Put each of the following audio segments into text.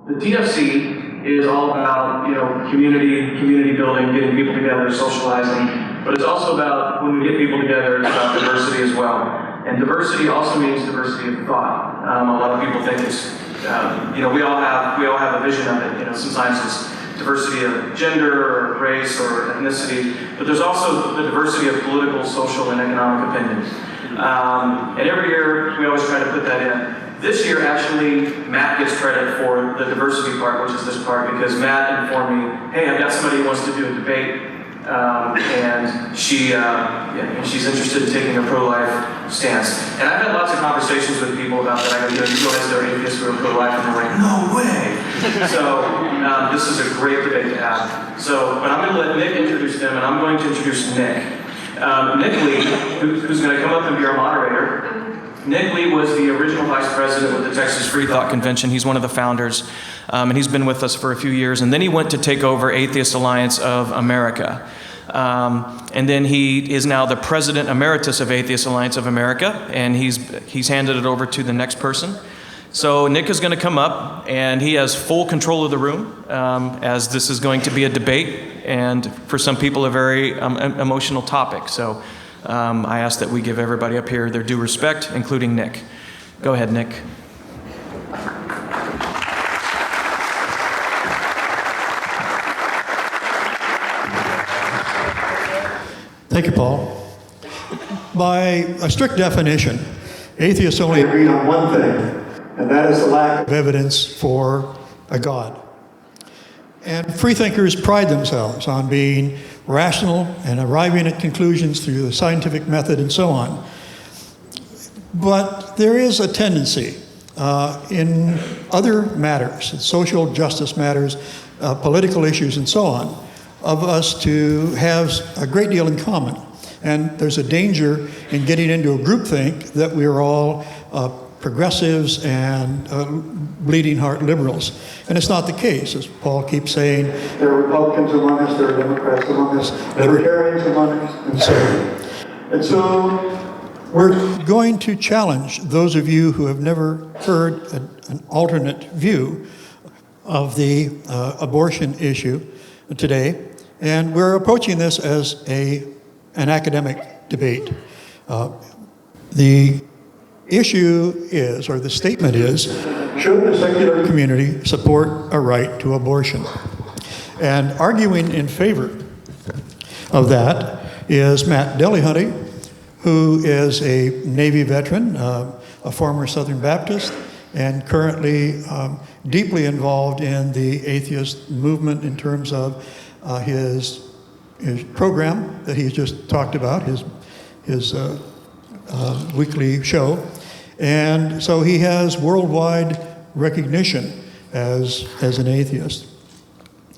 The DFC is all about, community building, getting people together, socializing, but it's also about, when we get people together, it's about diversity as well. And diversity also means diversity of thought. A lot of people think it's, we all have a vision of it. Sometimes it's diversity of gender or race or ethnicity, but there's also the diversity of political, social, and economic opinions. And every year we always try to put that in. This year, actually, Matt gets credit for the diversity part, which is this part, because Matt informed me, hey, I've got somebody who wants to do a debate, and she's interested in taking a pro-life stance. And I've had lots of conversations with people about that. I go, you guys are atheists who are pro-life, and they're like, no way. So this is a great debate to have. But I'm going to let Nick introduce them, and I'm going to introduce Nick. Nick Lee, who's going to come up and be our moderator. Nick Lee was the original vice president with the Texas Freethought Convention. He's one of the founders, and he's been with us for a few years. And then he went to take over Atheist Alliance of America. And then he is now the president emeritus of Atheist Alliance of America, and he's handed it over to the next person. So Nick is going to come up, and he has full control of the room, as this is going to be a debate, and for some people a very emotional topic. So I ask that we give everybody up here their due respect, including Nick. Go ahead, Nick. Thank you, Paul. By a strict definition, atheists only agree on one thing, and that is the lack of evidence for a God. And freethinkers pride themselves on being rational and arriving at conclusions through the scientific method and so on. But there is a tendency in other matters, social justice matters, political issues and so on, of us to have a great deal in common. And there's a danger in getting into a groupthink that we are all progressives and bleeding heart liberals. And it's not the case, as Paul keeps saying. There are Republicans among us, there are Democrats among us, libertarians among us, and so on. And so we're going to challenge those of you who have never heard an alternate view of the abortion issue today. And we're approaching this as an academic debate. The issue is, or the statement is, should the secular community support a right to abortion? And arguing in favor of that is Matt Dillahunty, who is a Navy veteran, a former Southern Baptist, and currently deeply involved in the atheist movement in terms of his program that he's just talked about, his weekly show. And so he has worldwide recognition as an atheist.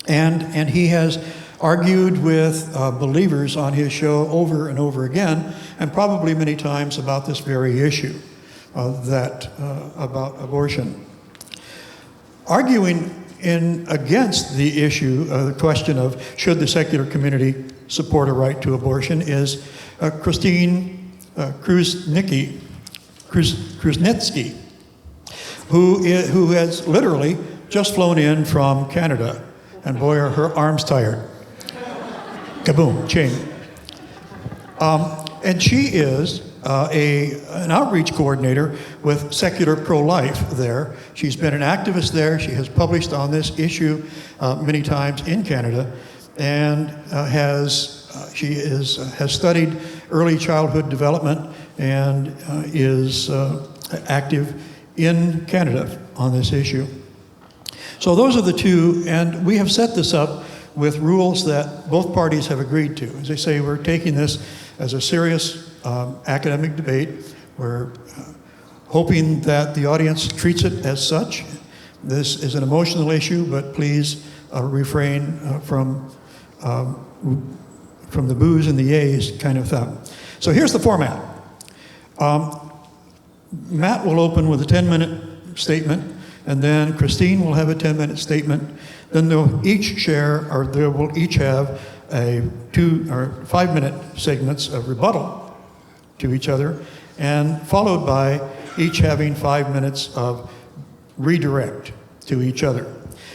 And he has argued with believers on his show over and over again, and probably many times about this very issue, about abortion. Arguing against the issue, the question of should the secular community support a right to abortion is Kristine Kruszelnicki, who has literally just flown in from Canada, and boy are her arms tired. Kaboom, chain. And she is an outreach coordinator with Secular Pro-Life there. She's been an activist there. She has published on this issue many times in Canada, and has studied early childhood development and is active in Canada on this issue. So those are the two, and we have set this up with rules that both parties have agreed to. As I say, we're taking this as a serious academic debate. We're hoping that the audience treats it as such. This is an emotional issue, but please refrain from the boos and the yays kind of thing. So here's the format. Matt will open with a 10-minute statement, and then Kristine will have a 10-minute statement. Then they'll each share, or they will each have a 2 or 5-minute segments of rebuttal to each other, and followed by each having 5 minutes of redirect. to each other.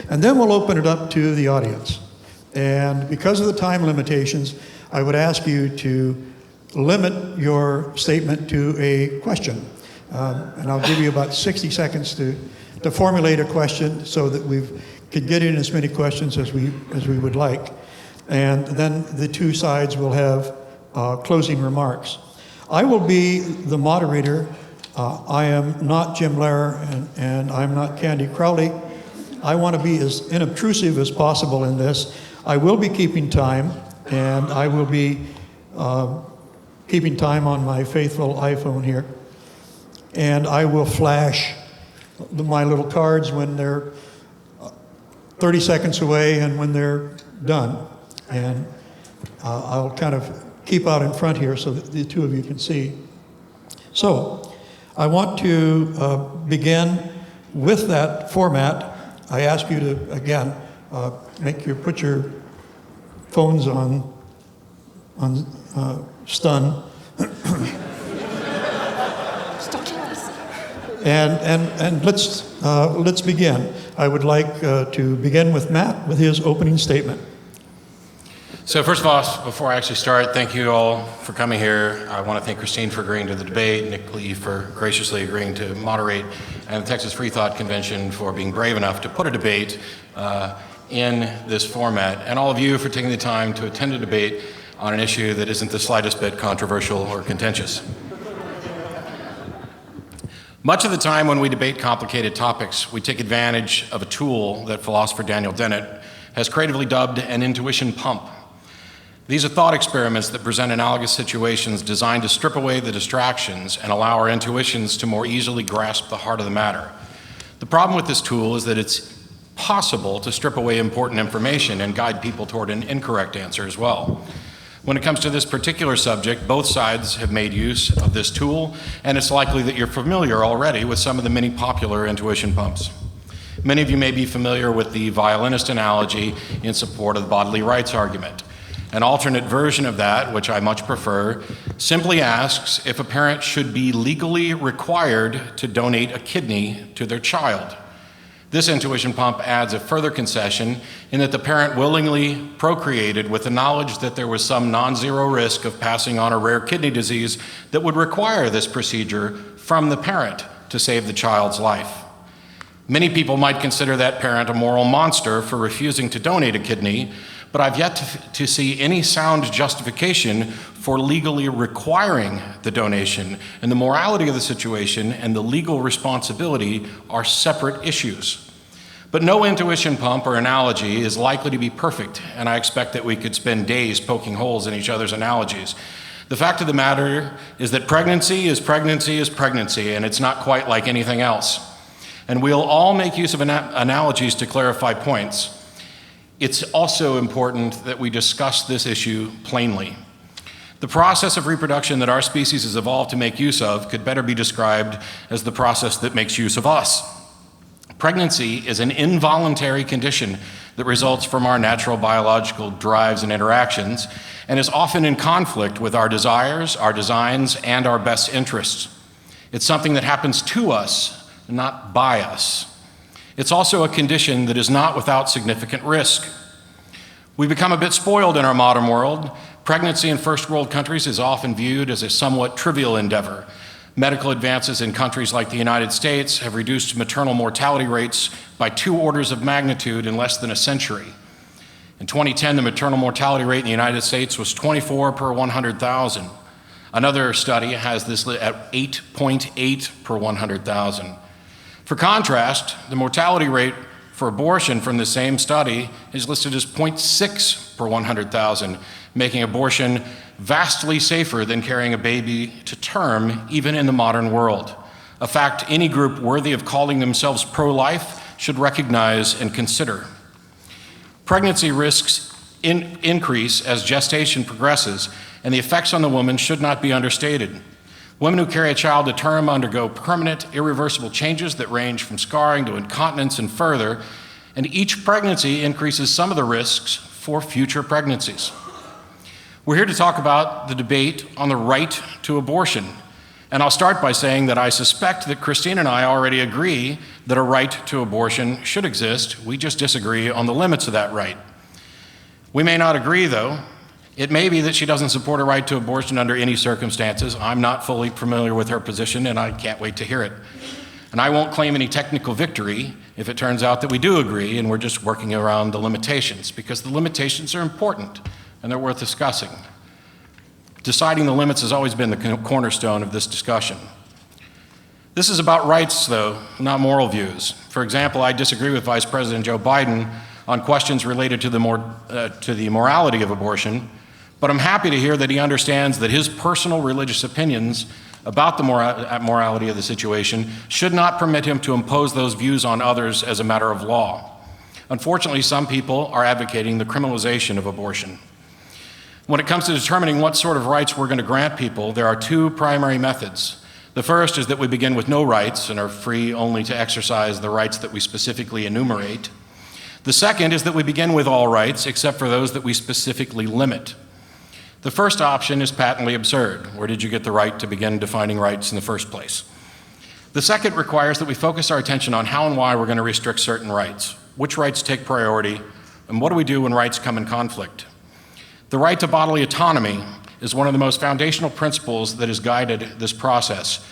And then we'll open it up to the audience. And because of the time limitations, I would ask you to limit your statement to a question. And I'll give you about 60 seconds to formulate a question so that we could get in as many questions as we would like. And then the two sides will have closing remarks. I will be the moderator. I am not Jim Lehrer, and I'm not Candy Crowley. I want to be as unobtrusive as possible in this. I will be keeping time, and I will be keeping time on my faithful iPhone here. And I will flash my little cards when they're 30 seconds away and when they're done. And I'll kind of keep out in front here so that the two of you can see. So I want to begin with that format. I ask you to, again, put your phones on stun. And let's begin. I would like to begin with Matt with his opening statement. So first of all, before I actually start, thank you all for coming here. I want to thank Kristine for agreeing to the debate, Nick Lee for graciously agreeing to moderate, and the Texas Freethought Convention for being brave enough to put a debate in this format, and all of you for taking the time to attend a debate on an issue that isn't the slightest bit controversial or contentious. Much of the time when we debate complicated topics, we take advantage of a tool that philosopher Daniel Dennett has creatively dubbed an intuition pump. These are thought experiments that present analogous situations designed to strip away the distractions and allow our intuitions to more easily grasp the heart of the matter. The problem with this tool is that it's possible to strip away important information and guide people toward an incorrect answer as well. When it comes to this particular subject, both sides have made use of this tool, and it's likely that you're familiar already with some of the many popular intuition pumps. Many of you may be familiar with the violinist analogy in support of the bodily rights argument. An alternate version of that, which I much prefer, simply asks if a parent should be legally required to donate a kidney to their child. This intuition pump adds a further concession in that the parent willingly procreated with the knowledge that there was some non-zero risk of passing on a rare kidney disease that would require this procedure from the parent to save the child's life. Many people might consider that parent a moral monster for refusing to donate a kidney, but I've yet to see any sound justification for legally requiring the donation, and the morality of the situation and the legal responsibility are separate issues. But no intuition pump or analogy is likely to be perfect, and I expect that we could spend days poking holes in each other's analogies. The fact of the matter is that pregnancy is pregnancy, and it's not quite like anything else. And we'll all make use of analogies to clarify points. It's also important that we discuss this issue plainly. The process of reproduction that our species has evolved to make use of could better be described as the process that makes use of us. Pregnancy is an involuntary condition that results from our natural biological drives and interactions, and is often in conflict with our desires, our designs, and our best interests. It's something that happens to us, not by us. It's also a condition that is not without significant risk. We become a bit spoiled in our modern world. Pregnancy in first world countries is often viewed as a somewhat trivial endeavor. Medical advances in countries like the United States have reduced maternal mortality rates by 2 orders of magnitude in less than a century. In 2010, the maternal mortality rate in the United States was 24 per 100,000. Another study has this at 8.8 per 100,000. For contrast, the mortality rate for abortion from the same study is listed as 0.6 per 100,000, making abortion vastly safer than carrying a baby to term, even in the modern world. A fact any group worthy of calling themselves pro-life should recognize and consider. Pregnancy risks increase as gestation progresses, and the effects on the woman should not be understated. Women who carry a child to term undergo permanent, irreversible changes that range from scarring to incontinence and further, and each pregnancy increases some of the risks for future pregnancies. We're here to talk about the debate on the right to abortion. And I'll start by saying that I suspect that Kristine and I already agree that a right to abortion should exist. We just disagree on the limits of that right. We may not agree, though. It may be that she doesn't support a right to abortion under any circumstances. I'm not fully familiar with her position, and I can't wait to hear it. And I won't claim any technical victory if it turns out that we do agree and we're just working around the limitations, because the limitations are important and they're worth discussing. Deciding the limits has always been the cornerstone of this discussion. This is about rights, though, not moral views. For example, I disagree with Vice President Joe Biden on questions related to the morality of abortion, but I'm happy to hear that he understands that his personal religious opinions about the morality of the situation should not permit him to impose those views on others as a matter of law. Unfortunately, some people are advocating the criminalization of abortion. When it comes to determining what sort of rights we're going to grant people, there are two primary methods. The first is that we begin with no rights and are free only to exercise the rights that we specifically enumerate. The second is that we begin with all rights except for those that we specifically limit. The first option is patently absurd. Where did you get the right to begin defining rights in the first place? The second requires that we focus our attention on how and why we're going to restrict certain rights, which rights take priority, and what do we do when rights come in conflict. The right to bodily autonomy is one of the most foundational principles that has guided this process.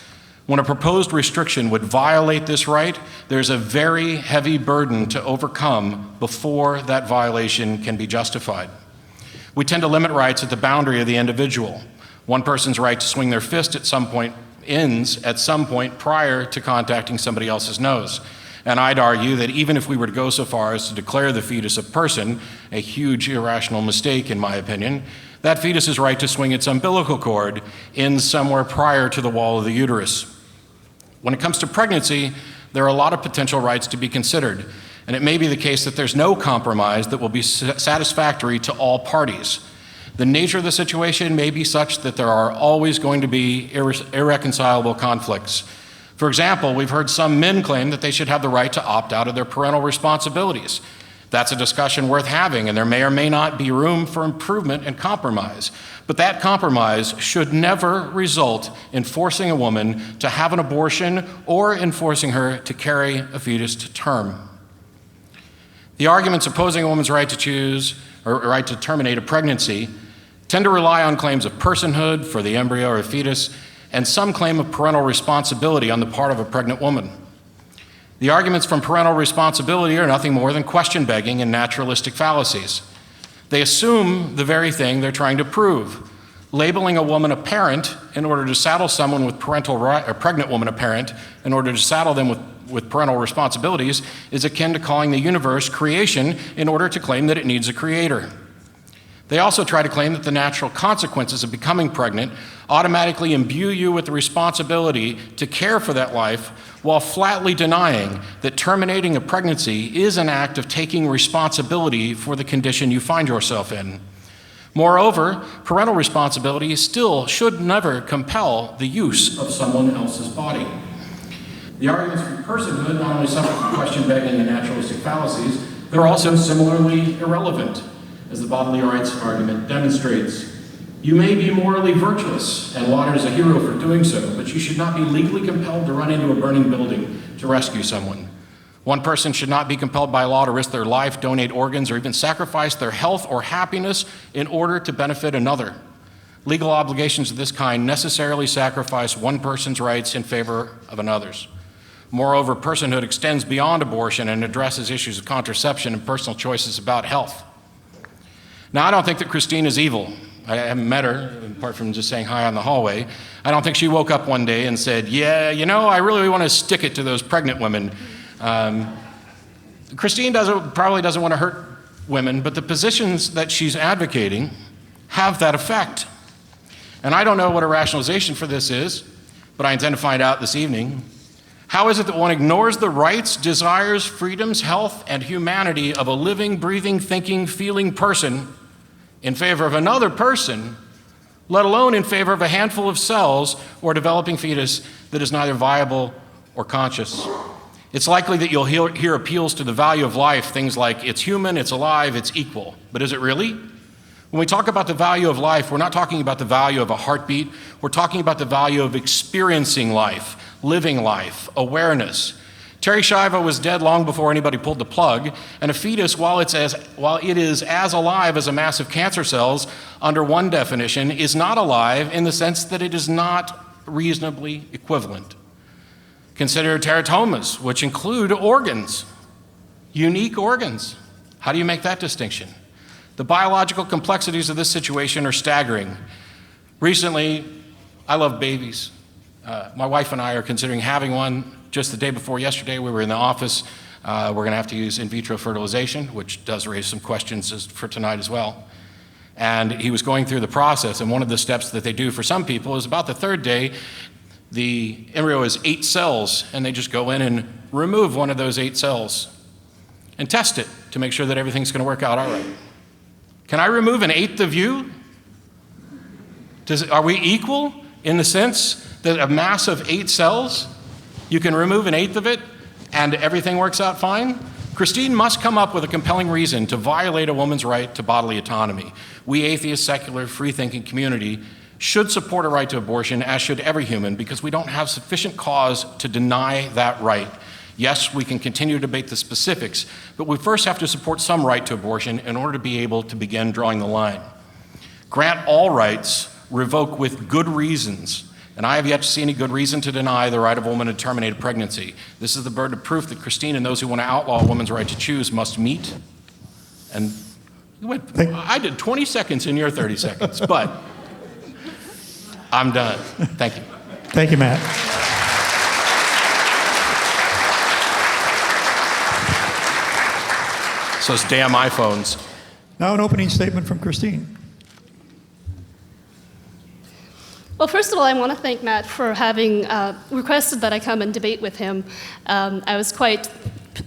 When a proposed restriction would violate this right, there's a very heavy burden to overcome before that violation can be justified. We tend to limit rights at the boundary of the individual. One person's right to swing their fist at some point ends at some point prior to contacting somebody else's nose. And I'd argue that even if we were to go so far as to declare the fetus a person, a huge irrational mistake in my opinion, that fetus's right to swing its umbilical cord ends somewhere prior to the wall of the uterus. When it comes to pregnancy, there are a lot of potential rights to be considered, and it may be the case that there's no compromise that will be satisfactory to all parties. The nature of the situation may be such that there are always going to be irreconcilable conflicts. For example, we've heard some men claim that they should have the right to opt out of their parental responsibilities. That's a discussion worth having, and there may or may not be room for improvement and compromise. But that compromise should never result in forcing a woman to have an abortion or in forcing her to carry a fetus to term. The arguments opposing a woman's right to choose or right to terminate a pregnancy tend to rely on claims of personhood for the embryo or fetus, and some claim of parental responsibility on the part of a pregnant woman. The arguments from parental responsibility are nothing more than question begging and naturalistic fallacies. They assume the very thing they're trying to prove. Labeling a woman a parent in order to saddle someone with parental right, or pregnant woman a parent in order to saddle them with parental responsibilities is akin to calling the universe creation in order to claim that it needs a creator. They also try to claim that the natural consequences of becoming pregnant automatically imbue you with the responsibility to care for that life, while flatly denying that terminating a pregnancy is an act of taking responsibility for the condition you find yourself in. Moreover, parental responsibility still should never compel the use of someone else's body. The arguments for personhood not only suffer from question begging and naturalistic fallacies, they're also similarly irrelevant, as the bodily rights argument demonstrates. You may be morally virtuous and lauded as a hero for doing so, but you should not be legally compelled to run into a burning building to rescue someone. One person should not be compelled by law to risk their life, donate organs, or even sacrifice their health or happiness in order to benefit another. Legal obligations of this kind necessarily sacrifice one person's rights in favor of another's. Moreover, personhood extends beyond abortion and addresses issues of contraception and personal choices about health. Now, I don't think that Kristine is evil. I haven't met her, apart from just saying hi on the hallway. I don't think she woke up one day and said, yeah, you know, I really want to stick it to those pregnant women. Kristine probably doesn't want to hurt women, but the positions that she's advocating have that effect. And I don't know what a rationalization for this is, but I intend to find out this evening. How is it that one ignores the rights, desires, freedoms, health, and humanity of a living, breathing, thinking, feeling person in favor of another person, let alone in favor of a handful of cells or a developing fetus that is neither viable or conscious? It's likely that you'll hear appeals to the value of life, things like it's human, it's alive, it's equal. But is it really? When we talk about the value of life, we're not talking about the value of a heartbeat. We're talking about the value of experiencing life, living life, awareness. Terry Shiva was dead long before anybody pulled the plug, and a fetus, while it is as alive as a mass of cancer cells, under one definition, is not alive in the sense that it is not reasonably equivalent. Consider teratomas, which include organs, unique organs. How do you make that distinction? The biological complexities of this situation are staggering. Recently, I love babies. My wife and I are considering having one. Just the day before yesterday, we were in the office. We're going to have to use in vitro fertilization, which does raise some questions for tonight as well. And he was going through the process, and one of the steps that they do for some people is about the third day, the embryo is 8 cells, and they just go in and remove one of those 8 cells and test it to make sure that everything's going to work out all right. Can I remove an 1/8 of you? Are we equal in the sense that a mass of 8 cells, you can remove an 1/8 of it and everything works out fine? Kristine must come up with a compelling reason to violate a woman's right to bodily autonomy. We atheist, secular, free-thinking community should support a right to abortion, as should every human, because we don't have sufficient cause to deny that right. Yes, we can continue to debate the specifics, but we first have to support some right to abortion in order to be able to begin drawing the line. Grant all rights, revoke with good reasons, and I have yet to see any good reason to deny the right of a woman to terminate a pregnancy. This is the burden of proof that Kristine and those who want to outlaw a woman's right to choose must meet. And I did 20 seconds in your 30 seconds, but I'm done. Thank you. Thank you, Matt. Those damn iPhones. Now an opening statement from Kristine. Well, first of all, I want to thank Matt for having requested that I come and debate with him. I was quite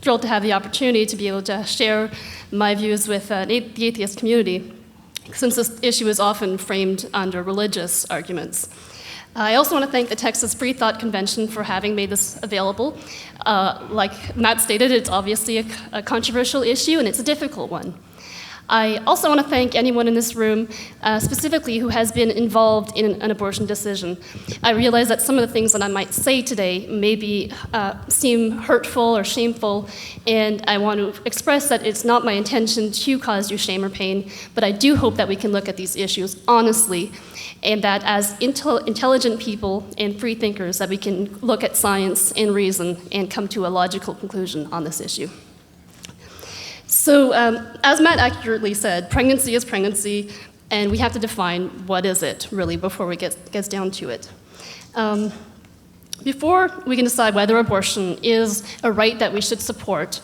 thrilled to have the opportunity to be able to share my views with the atheist community, since this issue is often framed under religious arguments. I also want to thank the Texas Freethought Convention for having made this available. Like Matt stated, it's obviously a controversial issue, and it's a difficult one. I also want to thank anyone in this room, specifically who has been involved in an abortion decision. I realize that some of the things that I might say today maybe seem hurtful or shameful, and I want to express that it's not my intention to cause you shame or pain, but I do hope that we can look at these issues honestly, and that as intelligent people and free thinkers, that we can look at science and reason and come to a logical conclusion on this issue. So, as Matt accurately said, pregnancy is pregnancy, and we have to define what is it, really, before we get down to it. Before we can decide whether abortion is a right that we should support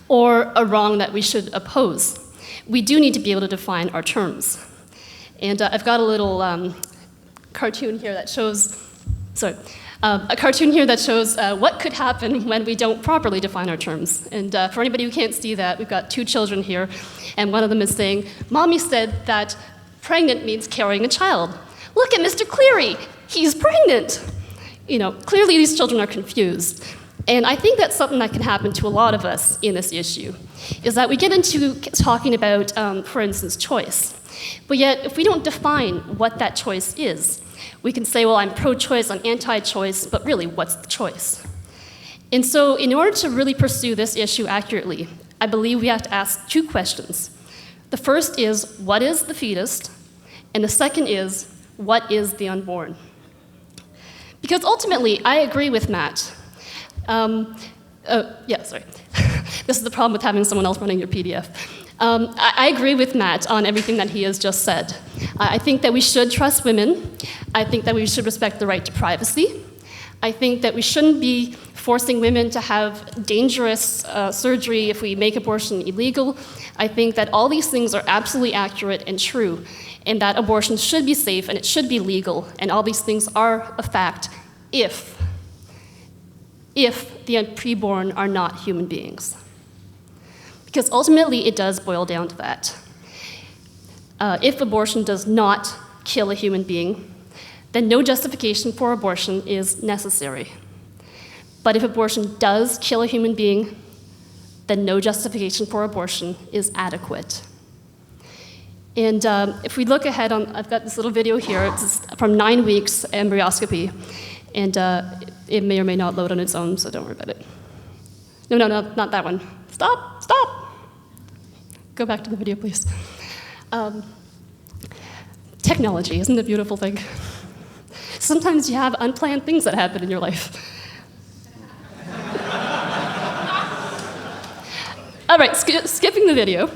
or a wrong that we should oppose, we do need to be able to define our terms. And I've got a little cartoon here that shows, what could happen when we don't properly define our terms. And for anybody who can't see that, we've got 2 children here, and one of them is saying, "Mommy said that pregnant means carrying a child. Look at Mr. Cleary, he's pregnant." You know, clearly these children are confused. And I think that's something that can happen to a lot of us in this issue, is that we get into talking about, for instance, choice. But yet, if we don't define what that choice is, we can say, well, I'm pro-choice, I'm anti-choice, but really, what's the choice? And so, in order to really pursue this issue accurately, I believe we have to ask 2 questions. The first is, what is the fetus? And the second is, what is the unborn? Because ultimately, I agree with Matt. This is the problem with having someone else running your PDF. I agree with Matt on everything that he has just said. I think that we should trust women. I think that we should respect the right to privacy. I think that we shouldn't be forcing women to have dangerous surgery if we make abortion illegal. I think that all these things are absolutely accurate and true, and that abortion should be safe and it should be legal, and all these things are a fact if the preborn are not human beings. Because ultimately, it does boil down to that. If abortion does not kill a human being, then no justification for abortion is necessary. But if abortion does kill a human being, then no justification for abortion is adequate. And if we look ahead I've got this little video here, it's from 9 weeks embryoscopy, and it may or may not load on its own, so don't worry about it. No, not that one. Stop. Go back to the video, please. Technology, isn't it a beautiful thing? Sometimes you have unplanned things that happen in your life. All right, skipping the video.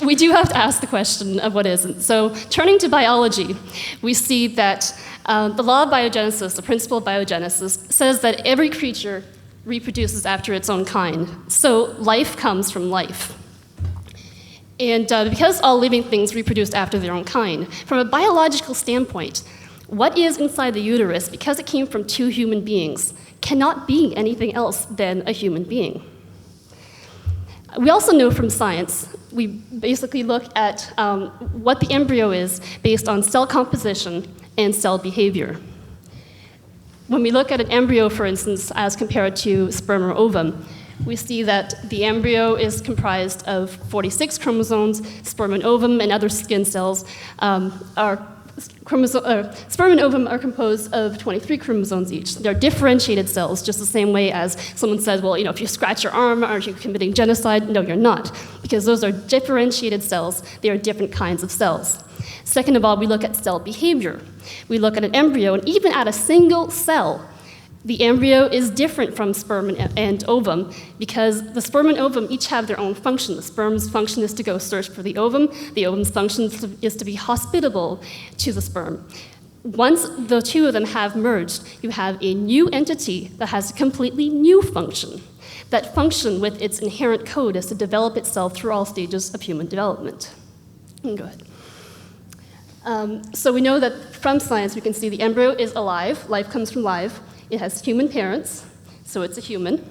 We do have to ask the question of what isn't. So turning to biology, we see that the law of biogenesis, the principle of biogenesis, says that every creature reproduces after its own kind. So life comes from life. And because all living things reproduce after their own kind, from a biological standpoint, what is inside the uterus, because it came from two human beings, cannot be anything else than a human being. We also know from science, we basically look at what the embryo is based on cell composition and cell behavior. When we look at an embryo, for instance, as compared to sperm or ovum, we see that the embryo is comprised of 46 chromosomes, sperm and ovum and other skin cells sperm and ovum are composed of 23 chromosomes each. They're differentiated cells, just the same way as someone says, well, if you scratch your arm, aren't you committing genocide? No, you're not, because those are differentiated cells. They are different kinds of cells. Second of all, we look at cell behavior. We look at an embryo, and even at a single cell, the embryo is different from sperm and ovum because the sperm and ovum each have their own function. The sperm's function is to go search for the ovum's function is to be hospitable to the sperm. Once the two of them have merged, you have a new entity that has a completely new function. That function with its inherent code is to develop itself through all stages of human development. Go ahead. So we know that from science we can see the embryo is alive, life comes from life. It has human parents, so it's a human.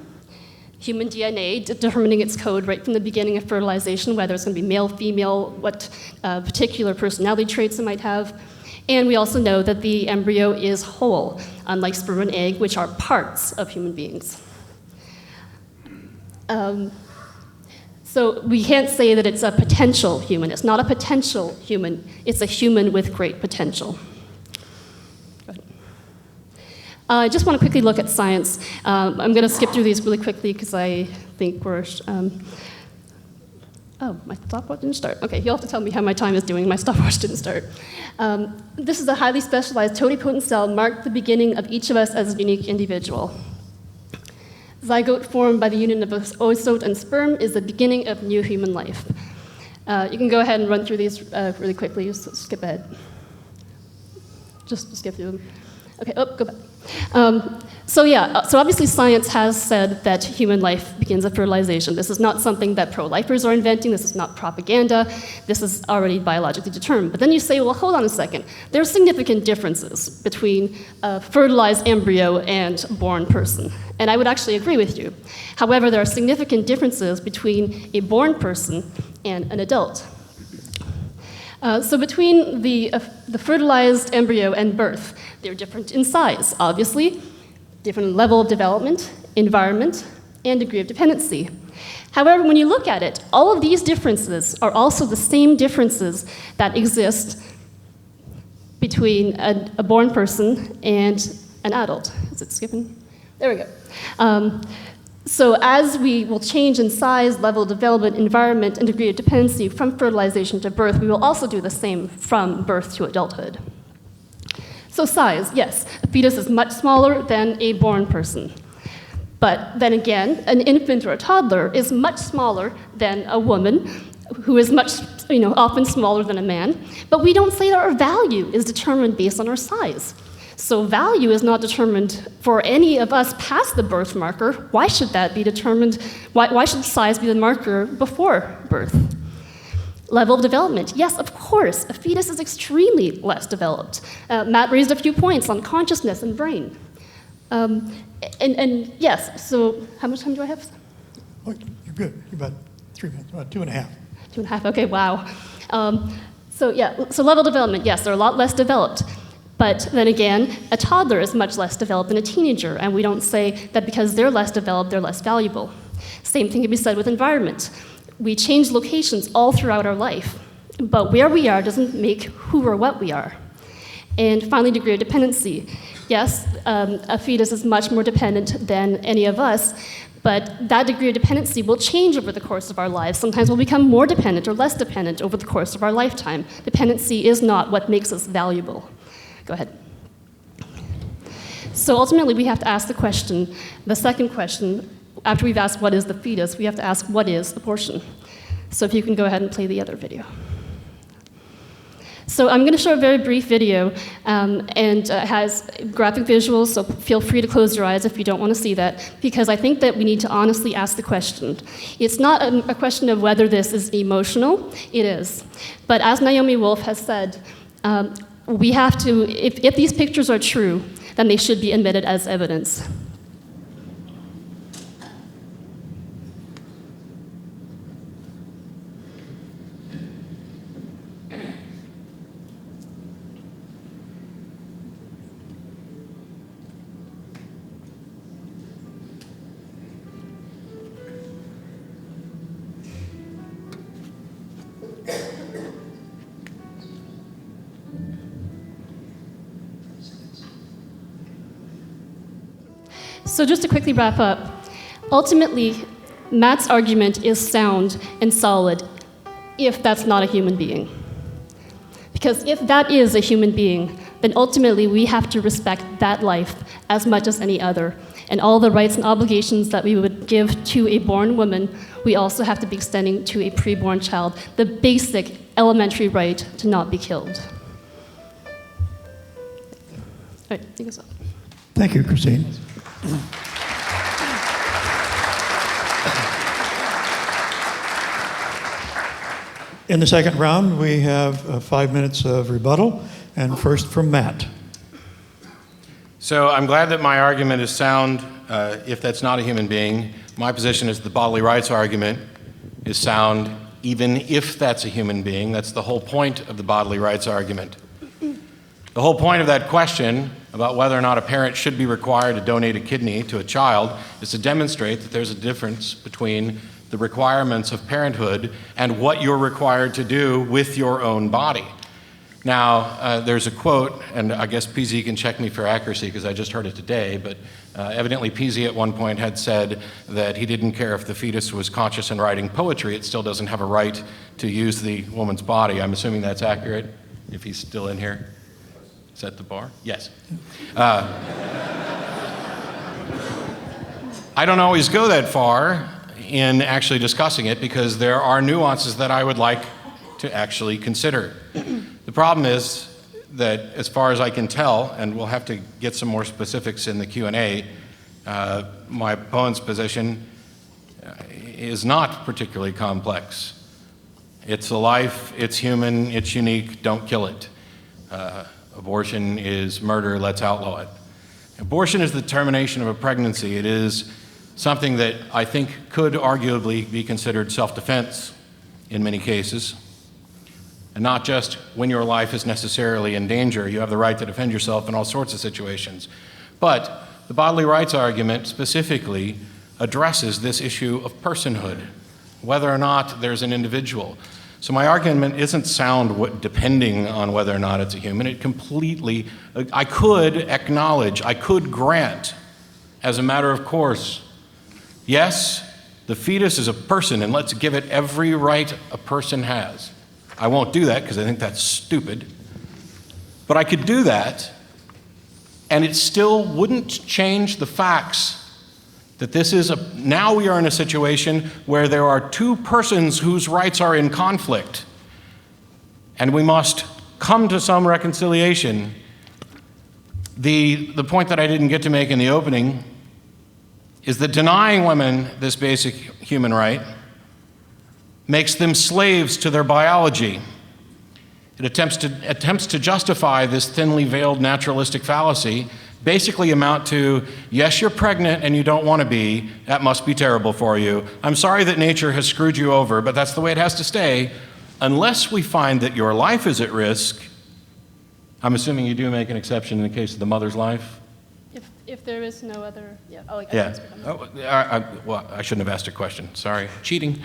Human DNA determining its code right from the beginning of fertilization, whether it's going to be male, female, what particular personality traits it might have. And we also know that the embryo is whole, unlike sperm and egg, which are parts of human beings. So we can't say that it's a potential human. It's not a potential human. It's a human with great potential. I just want to quickly look at science. I'm going to skip through these really quickly because I think we're... oh, my stopwatch didn't start. Okay, you'll have to tell me how my time is doing. My stopwatch didn't start. This is a highly specialized totipotent cell marked the beginning of each of us as a unique individual. Zygote formed by the union of oocyte and sperm is the beginning of new human life. You can go ahead and run through these really quickly. Just skip ahead. Just skip through them. Okay, go back. So obviously science has said that human life begins at fertilization. This is not something that pro-lifers are inventing. This is not propaganda. This is already biologically determined. But then you say, well, hold on a second. There are significant differences between a fertilized embryo and a born person. And I would actually agree with you. However, there are significant differences between a born person and an adult. So between the fertilized embryo and birth, they're different in size, obviously, different level of development, environment, and degree of dependency. However, when you look at it, all of these differences are also the same differences that exist between a born person and an adult. Is it skipping? There we go. So as we will change in size, level of development, environment, and degree of dependency from fertilization to birth, we will also do the same from birth to adulthood. So size, yes, a fetus is much smaller than a born person. But then again, an infant or a toddler is much smaller than a woman, who is much, often smaller than a man. But we don't say that our value is determined based on our size. So value is not determined for any of us past the birth marker. Why should that be determined? Why should size be the marker before birth? Level of development. Yes, of course, a fetus is extremely less developed. Matt raised a few points on consciousness and brain. And yes, so how much time do I have? Oh, you're good. You're about 3 minutes, about 2.5. 2.5, okay, wow. So level of development, yes, they're a lot less developed. But then again, a toddler is much less developed than a teenager, and we don't say that because they're less developed, they're less valuable. Same thing can be said with environment. We change locations all throughout our life. But where we are doesn't make who or what we are. And finally, degree of dependency. Yes, a fetus is much more dependent than any of us, but that degree of dependency will change over the course of our lives. Sometimes we'll become more dependent or less dependent over the course of our lifetime. Dependency is not what makes us valuable. Go ahead. So ultimately, we have to ask the question, the second question, after we've asked what is the fetus, we have to ask what is abortion. So if you can go ahead and play the other video. So I'm going to show a very brief video, and it has graphic visuals, so feel free to close your eyes if you don't want to see that, because I think that we need to honestly ask the question. It's not a question of whether this is emotional, it is. But as Naomi Wolf has said, we have to, if these pictures are true, then they should be admitted as evidence. So just to quickly wrap up, ultimately, Matt's argument is sound and solid if that's not a human being. Because if that is a human being, then ultimately we have to respect that life as much as any other. And all the rights and obligations that we would give to a born woman, we also have to be extending to a preborn child, the basic elementary right to not be killed. All right, take us up. Thank you, Kristine. In the second round, we have 5 minutes of rebuttal, and first from Matt. So I'm glad that my argument is sound if that's not a human being. My position is the bodily rights argument is sound even if that's a human being. That's the whole point of the bodily rights argument. The whole point of that question about whether or not a parent should be required to donate a kidney to a child is to demonstrate that there's a difference between the requirements of parenthood and what you're required to do with your own body. Now, there's a quote, and I guess PZ can check me for accuracy because I just heard it today, but evidently PZ at one point had said that he didn't care if the fetus was conscious and writing poetry, it still doesn't have a right to use the woman's body. I'm assuming that's accurate, if he's still in here. Is that the bar? Yes. I don't always go that far in actually discussing it because there are nuances that I would like to actually consider. The problem is that as far as I can tell, and we'll have to get some more specifics in the Q&A, my opponent's position is not particularly complex. It's a life, it's human, it's unique, don't kill it. Abortion is murder, let's outlaw it. Abortion is the termination of a pregnancy. It is something that I think could arguably be considered self-defense in many cases. And not just when your life is necessarily in danger. You have the right to defend yourself in all sorts of situations. But the bodily rights argument specifically addresses this issue of personhood, whether or not there's an individual. So my argument isn't sound depending on whether or not it's a human. It completely, I could acknowledge, I could grant, as a matter of course, yes, the fetus is a person, and let's give it every right a person has. I won't do that because I think that's stupid. But I could do that, and it still wouldn't change the facts that this is now we are in a situation where there are two persons whose rights are in conflict, and we must come to some reconciliation. The point that I didn't get to make in the opening is that denying women this basic human right makes them slaves to their biology. It attempts to justify this thinly veiled naturalistic fallacy, basically amount to, yes, you're pregnant and you don't want to be, that must be terrible for you. I'm sorry that nature has screwed you over, but that's the way it has to stay, unless we find that your life is at risk. I'm assuming you do make an exception in the case of the mother's life? If there is no other, yeah. Oh, yeah. Well, I shouldn't have asked a question. Sorry. Cheating.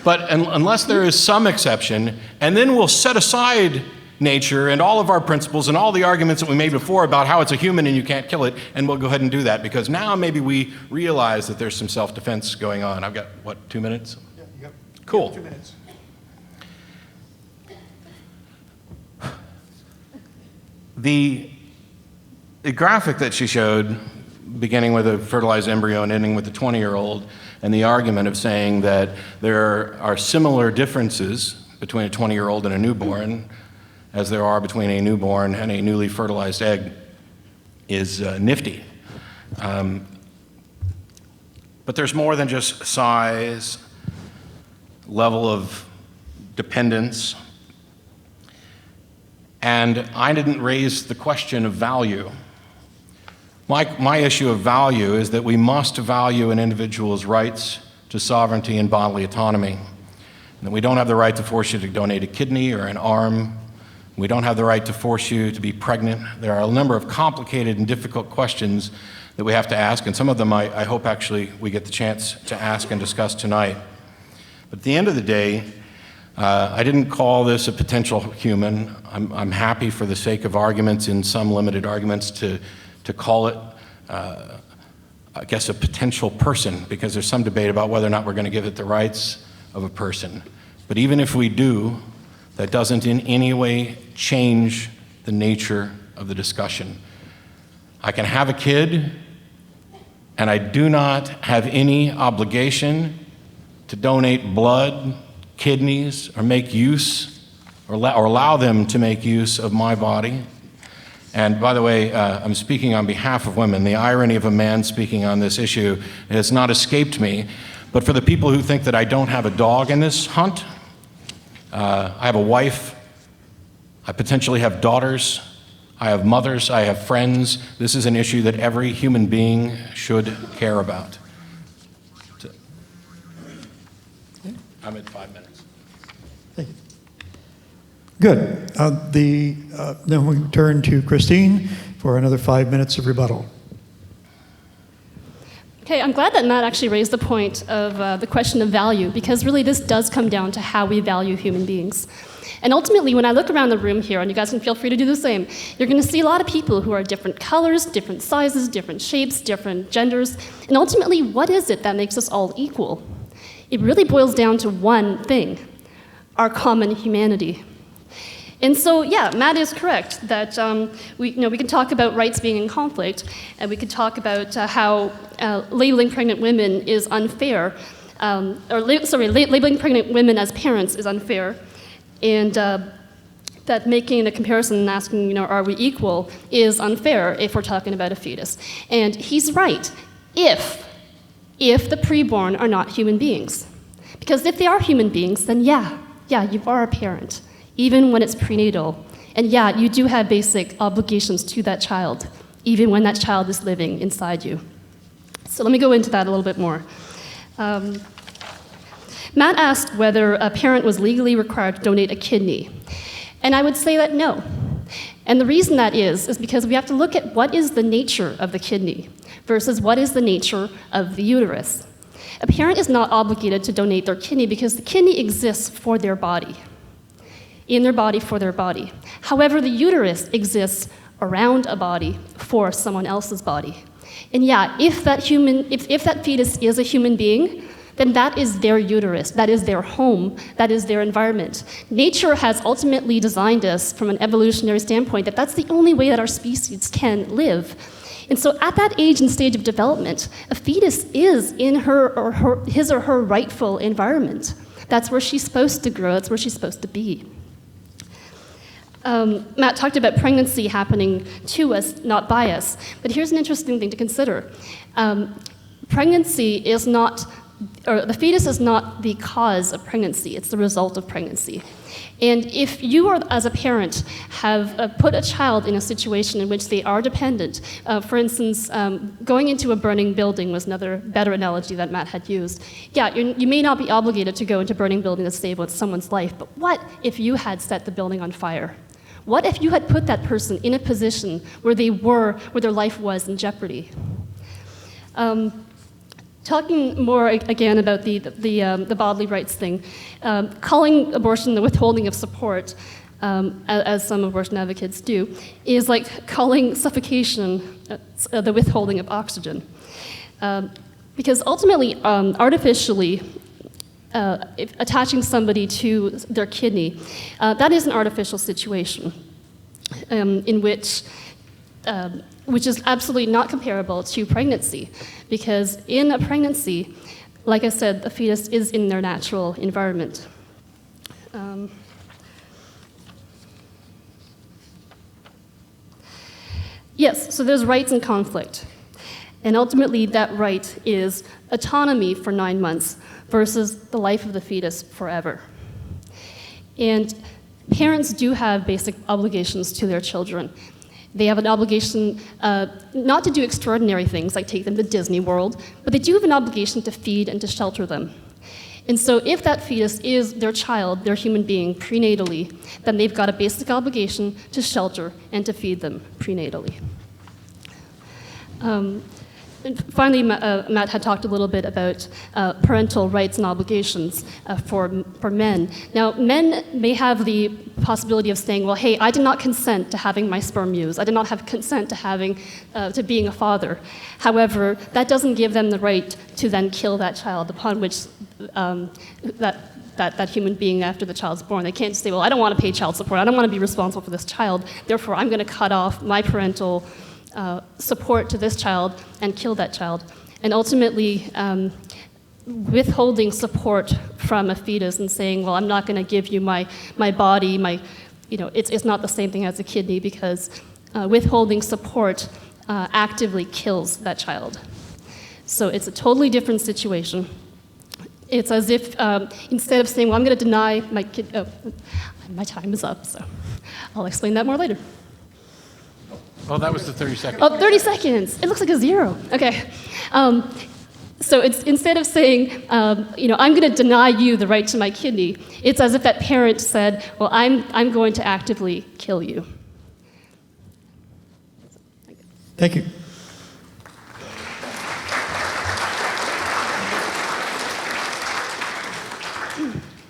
But unless there is some exception, and then we'll set aside nature and all of our principles and all the arguments that we made before about how it's a human and you can't kill it, and we'll go ahead and do that, because now maybe we realize that there's some self-defense going on. I've got, what, 2 minutes? Yeah, you got Cool. 2 minutes. The graphic that she showed, beginning with a fertilized embryo and ending with a 20-year-old, and the argument of saying that there are similar differences between a 20-year-old and a newborn as there are between a newborn and a newly fertilized egg is nifty. But there's more than just size, level of dependence, and I didn't raise the question of value. My issue of value is that we must value an individual's rights to sovereignty and bodily autonomy. And that we don't have the right to force you to donate a kidney or an arm. We don't have the right to force you to be pregnant. There are a number of complicated and difficult questions that we have to ask, and some of them I hope actually we get the chance to ask and discuss tonight. But at the end of the day, I didn't call this a potential human. I'm happy for the sake of arguments in some limited arguments to call it, I guess, a potential person, because there's some debate about whether or not we're going to give it the rights of a person. But even if we do, that doesn't in any way change the nature of the discussion. I can have a kid, and I do not have any obligation to donate blood, kidneys, or make use, or allow them to make use of my body. And by the way, I'm speaking on behalf of women. The irony of a man speaking on this issue has not escaped me. But for the people who think that I don't have a dog in this hunt, I have a wife, I potentially have daughters, I have mothers, I have friends. This is an issue that every human being should care about. I'm at 5 minutes. Thank you. Good. Then we turn to Kristine for another 5 minutes of rebuttal. Okay, I'm glad that Matt actually raised the point of the question of value, because really this does come down to how we value human beings. And ultimately, when I look around the room here, and you guys can feel free to do the same, you're going to see a lot of people who are different colors, different sizes, different shapes, different genders. And ultimately, what is it that makes us all equal? It really boils down to one thing: our common humanity. And so, yeah, Matt is correct that we can talk about rights being in conflict, and we could talk about how labeling pregnant women is unfair, labeling pregnant women as parents is unfair, and that making a comparison and asking, are we equal, is unfair if we're talking about a fetus. And he's right, if the preborn are not human beings. Because if they are human beings, then yeah, you are a parent, even when it's prenatal. And yeah, you do have basic obligations to that child, even when that child is living inside you. So let me go into that a little bit more. Matt asked whether a parent was legally required to donate a kidney. And I would say that no. And the reason that is because we have to look at what is the nature of the kidney versus what is the nature of the uterus. A parent is not obligated to donate their kidney because the kidney exists for their body, in their body for their body. However, the uterus exists around a body for someone else's body. And yeah, if that fetus is a human being, then that is their uterus, that is their home, that is their environment. Nature has ultimately designed us from an evolutionary standpoint that that's the only way that our species can live. And so at that age and stage of development, a fetus is in his or her rightful environment. That's where she's supposed to grow, that's where she's supposed to be. Matt talked about pregnancy happening to us, not by us. But here's an interesting thing to consider. Pregnancy is not, or the fetus is not the cause of pregnancy, it's the result of pregnancy. And if you, as a parent, have put a child in a situation in which they are dependent, for instance, going into a burning building was another better analogy that Matt had used. Yeah, you may not be obligated to go into a burning building to save someone's life, but what if you had set the building on fire? What if you had put that person in a position where their life was in jeopardy? talking more again about the bodily rights thing, calling abortion the withholding of support, as some abortion advocates do, is like calling suffocation the withholding of oxygen. Because ultimately, artificially attaching somebody to their kidney, that is an artificial situation in which is absolutely not comparable to pregnancy, because in a pregnancy, like I said, the fetus is in their natural environment. Yes, so there's rights in conflict. And ultimately, that right is autonomy for 9 months versus the life of the fetus forever. And parents do have basic obligations to their children. They have an obligation not to do extraordinary things like take them to Disney World, but they do have an obligation to feed and to shelter them. And so if that fetus is their child, their human being, prenatally, then they've got a basic obligation to shelter and to feed them prenatally. And finally, Matt had talked a little bit about parental rights and obligations for men. Now, men may have the possibility of saying, well, hey, I did not consent to having my sperm used. I did not have consent to being a father. However, that doesn't give them the right to then kill that child upon which that human being after the child's born. They can't say, well, I don't want to pay child support. I don't want to be responsible for this child. Therefore, I'm going to cut off my parental support to this child and kill that child. And ultimately, withholding support from a fetus and saying, well, I'm not going to give you my body, it's not the same thing as a kidney, because withholding support actively kills that child. So it's a totally different situation. It's as if instead of saying, well, I'm going to deny my kid, my time is up, so I'll explain that more later. Oh, that was the 30 seconds. Oh, 30 seconds. It looks like a 0. Okay. So it's instead of saying, I'm going to deny you the right to my kidney, it's as if that parent said, well, I'm going to actively kill you. Thank you.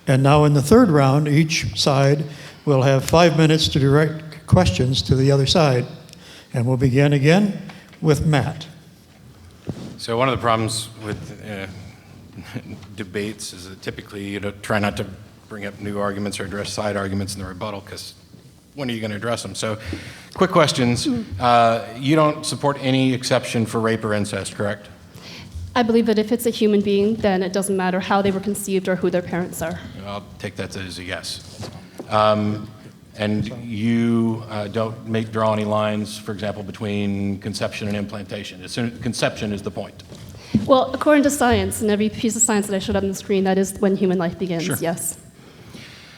And now in the third round, each side will have 5 minutes to direct questions to the other side. And we'll begin again with Matt. So one of the problems with debates is that typically you try not to bring up new arguments or address side arguments in the rebuttal, because when are you going to address them? So quick questions. You don't support any exception for rape or incest, correct? I believe that if it's a human being, then it doesn't matter how they were conceived or who their parents are. I'll take that as a yes. And you don't draw any lines, for example, between conception and implantation. Conception is the point. Well, according to science, and every piece of science that I showed up on the screen, that is when human life begins, Sure. Yes.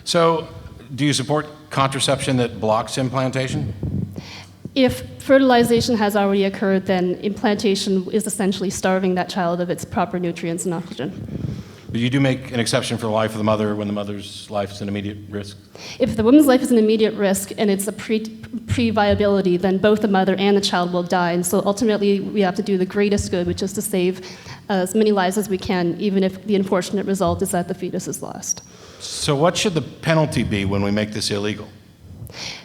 So do you support contraception that blocks implantation? If fertilization has already occurred, then implantation is essentially starving that child of its proper nutrients and oxygen. But you do make an exception for the life of the mother when the mother's life is an immediate risk? If the woman's life is an immediate risk and it's a pre-viability, then both the mother and the child will die. And so ultimately, we have to do the greatest good, which is to save as many lives as we can, even if the unfortunate result is that the fetus is lost. So what should the penalty be when we make this illegal?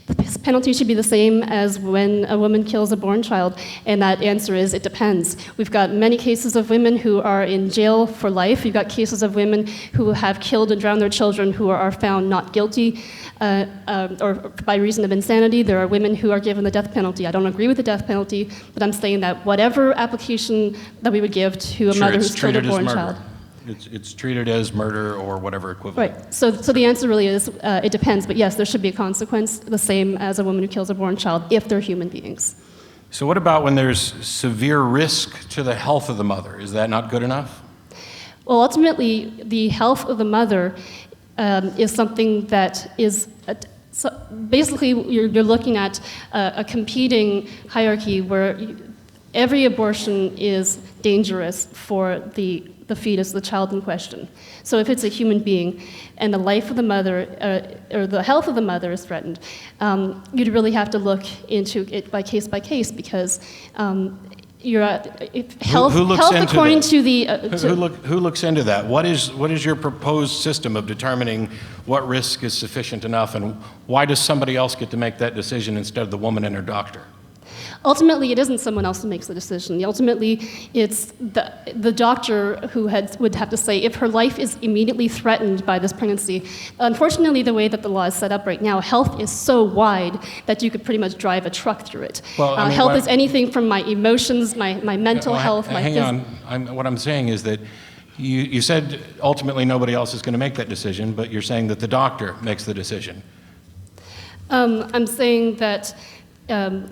The penalty should be the same as when a woman kills a born child, and that answer is it depends. We've got many cases of women who are in jail for life. We've got cases of women who have killed and drowned their children who are found not guilty or by reason of insanity. There are women who are given the death penalty. I don't agree with the death penalty, but I'm saying that whatever application that we would give to a mother who's killed a born child. It's treated as murder or whatever equivalent. Right. So the answer really is it depends. But yes, there should be a consequence the same as a woman who kills a born child if they're human beings. So what about when there's severe risk to the health of the mother? Is that not good enough? Well, ultimately, the health of the mother is something that is so basically you're looking at a competing hierarchy where every abortion is dangerous for the fetus, the child in question. So if it's a human being and the life of the mother or the health of the mother is threatened, you'd really have to look into it by case because health according to the Who looks into that? What is your proposed system of determining what risk is sufficient enough, and why does somebody else get to make that decision instead of the woman and her doctor? Ultimately, it isn't someone else who makes the decision. Ultimately, it's the doctor who would have to say if her life is immediately threatened by this pregnancy. Unfortunately, the way that the law is set up right now, health is so wide that you could pretty much drive a truck through it. Well, I mean, health is anything from my emotions, my mental health, my hang on. What I'm saying is that you said ultimately nobody else is going to make that decision, but you're saying that the doctor makes the decision. I'm saying that. Are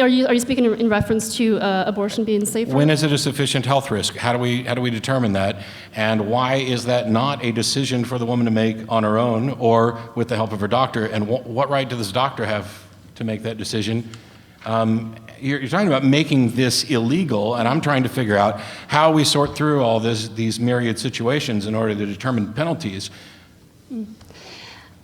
you speaking in reference to abortion being safer? When is it a sufficient health risk? How do we determine that? And why is that not a decision for the woman to make on her own or with the help of her doctor? And what right does this doctor have to make that decision? You're talking about making this illegal, and I'm trying to figure out how we sort through all these myriad situations in order to determine penalties.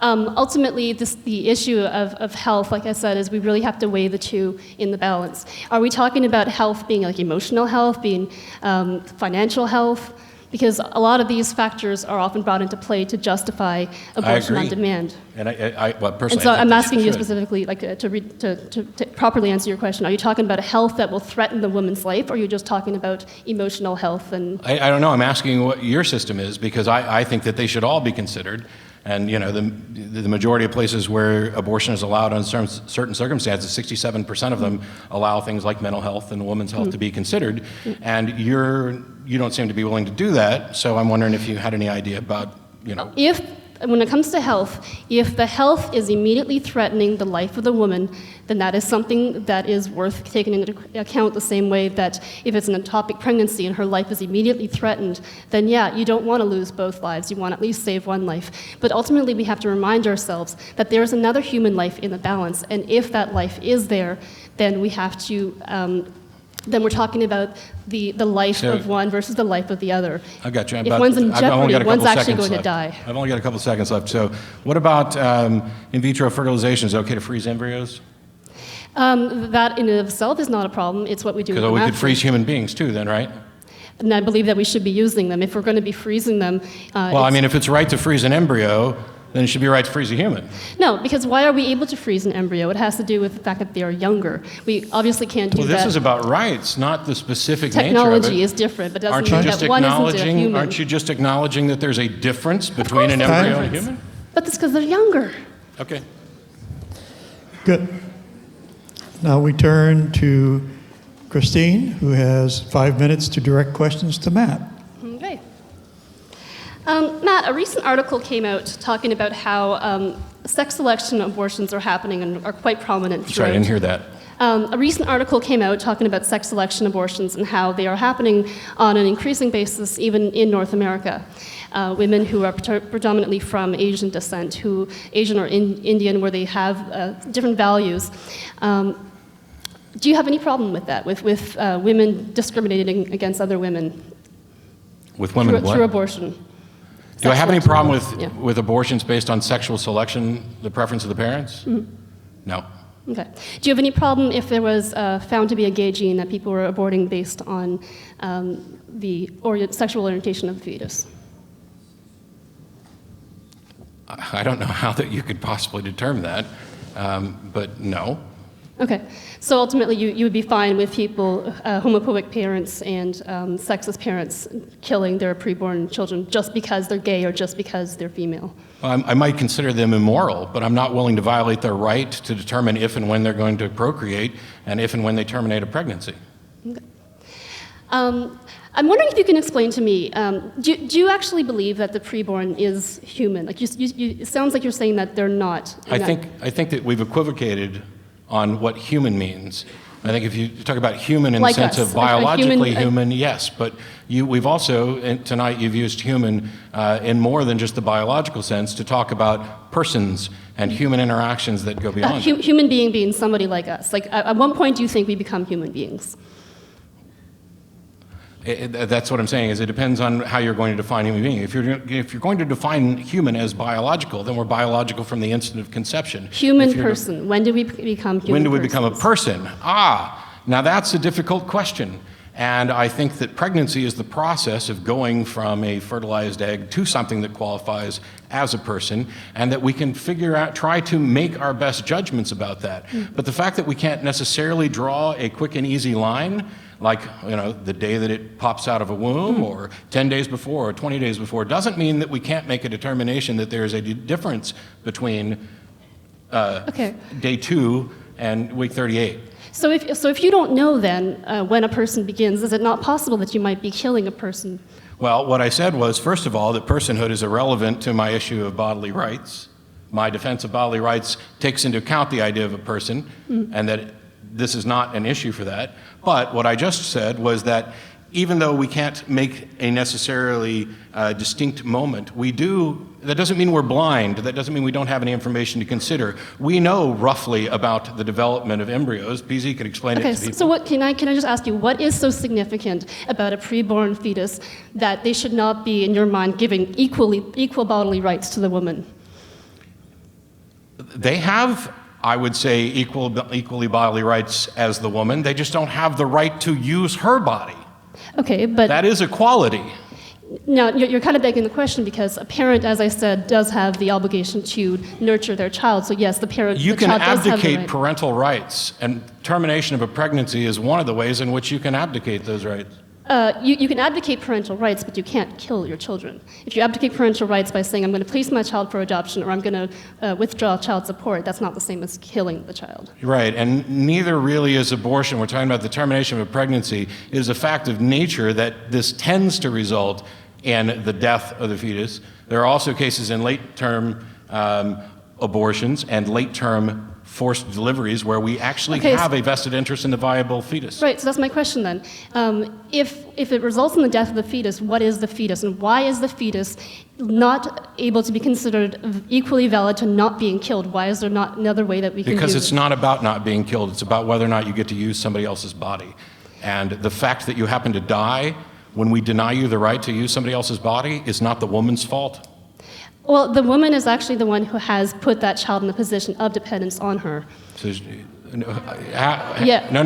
Ultimately, the issue of health, like I said, is we really have to weigh the two in the balance. Are we talking about health being like emotional health, being financial health? Because a lot of these factors are often brought into play to justify abortion on demand. And personally, and so I'm asking you should. specifically, like to properly answer your question. Are you talking about a health that will threaten the woman's life, or are you just talking about emotional health? And I don't know. I'm asking what your system is, because I think that they should all be considered. And the majority of places where abortion is allowed on certain circumstances, 67% of them allow things like mental health and women's health to be considered. And you don't seem to be willing to do that. So I'm wondering if you had any idea about, When it comes to health, if the health is immediately threatening the life of the woman, then that is something that is worth taking into account the same way that if it's an ectopic pregnancy and her life is immediately threatened, then yeah, you don't want to lose both lives. You want to at least save one life. But ultimately, we have to remind ourselves that there is another human life in the balance, and if that life is there, then we have to then we're talking about the life of one versus the life of the other. I got you. If one's in jeopardy, one's actually going to die. I've only got a couple seconds left. So what about in vitro fertilization? Is it okay to freeze embryos? That in and of itself is not a problem. It's what we do. Because we could freeze human beings too then, right? And I believe that we should be using them. If we're going to be freezing them... if it's right to freeze an embryo, then it should be right to freeze a human. No, because why are we able to freeze an embryo? It has to do with the fact that they are younger. We obviously can't do that. Well, this is about rights, not the specific nature of it. Technology is different, but doesn't mean that one isn't a human. Aren't you just acknowledging that there's a difference between an embryo and a human? But that's because they're younger. Okay. Good. Now we turn to Kristine, who has 5 minutes to direct questions to Matt. Okay. Matt, a recent article came out talking about how sex selection abortions are happening and are quite prominent throughout. Sorry, I didn't hear that. A recent article came out talking about sex selection abortions and how they are happening on an increasing basis even in North America. Women who are predominantly from Asian descent, Asian or Indian, where they have different values. Do you have any problem with that, with women discriminating against other women? With women through abortion? Do I have any problem with abortions based on sexual selection, the preference of the parents? Mm-hmm. No. Okay. Do you have any problem if there was found to be a gay gene that people were aborting based on the sexual orientation of the fetus? I don't know how that you could possibly determine that, but no. Okay. So ultimately, you would be fine with people, homophobic parents and sexist parents killing their preborn children just because they're gay or just because they're female? Well, I might consider them immoral, but I'm not willing to violate their right to determine if and when they're going to procreate and if and when they terminate a pregnancy. Okay. I'm wondering if you can explain to me, do you actually believe that the preborn is human? Like it sounds like you're saying that they're not. I think that we've equivocated on what human means. I think if you talk about human in like the sense us, of biologically human, yes, but we've also, tonight you've used human in more than just the biological sense to talk about persons and human interactions that go beyond that. Human being somebody like us. Like at one point do you think we become human beings? That's what I'm saying, is it depends on how you're going to define human being. If you're going to define human as biological, then we're biological from the instant of conception. Human person. When do we become human? When do we become a persons? person? Now that's a difficult question. And I think that pregnancy is the process of going from a fertilized egg to something that qualifies as a person, and that we can try to make our best judgments about that. But the fact that we can't necessarily draw a quick and easy line, like, the day that it pops out of a womb, or 10 days before, or 20 days before, doesn't mean that we can't make a determination that there is a difference between day 2 and week 38. So if you don't know then when a person begins, is it not possible that you might be killing a person? Well, what I said was, first of all, that personhood is irrelevant to my issue of bodily rights. My defense of bodily rights takes into account the idea of a person, and that this is not an issue for that. But what I just said was that even though we can't make a necessarily distinct moment, that doesn't mean we're blind, that doesn't mean we don't have any information to consider. We know roughly about the development of embryos. PZ could explain it to people. So can I just ask you, what is so significant about a preborn fetus that they should not be, in your mind, giving equal bodily rights to the woman? They have, I would say, equally bodily rights as the woman. They just don't have the right to use her body. Okay, but that is equality. Now, you're kind of begging the question, because a parent, as I said, does have the obligation to nurture their child. So yes, the child does have the right. You can abdicate parental rights, and termination of a pregnancy is one of the ways in which you can abdicate those rights. You can abdicate parental rights, but you can't kill your children. If you abdicate parental rights by saying, I'm going to place my child for adoption, or I'm going to withdraw child support, that's not the same as killing the child. Right, and neither really is abortion. We're talking about the termination of a pregnancy. It is a fact of nature that this tends to result in the death of the fetus. There are also cases in late-term abortions and late-term forced deliveries where we actually have a vested interest in the viable fetus. Right, so that's my question then. If it results in the death of the fetus, what is the fetus, and why is the fetus not able to be considered equally valid to not being killed? Why is there not another way that we can Because do it's not about not being killed, it's about whether or not you get to use somebody else's body. And the fact that you happen to die when we deny you the right to use somebody else's body is not the woman's fault. Well, the woman is actually the one who has put that child in a position of dependence on her. So, Yeah. No.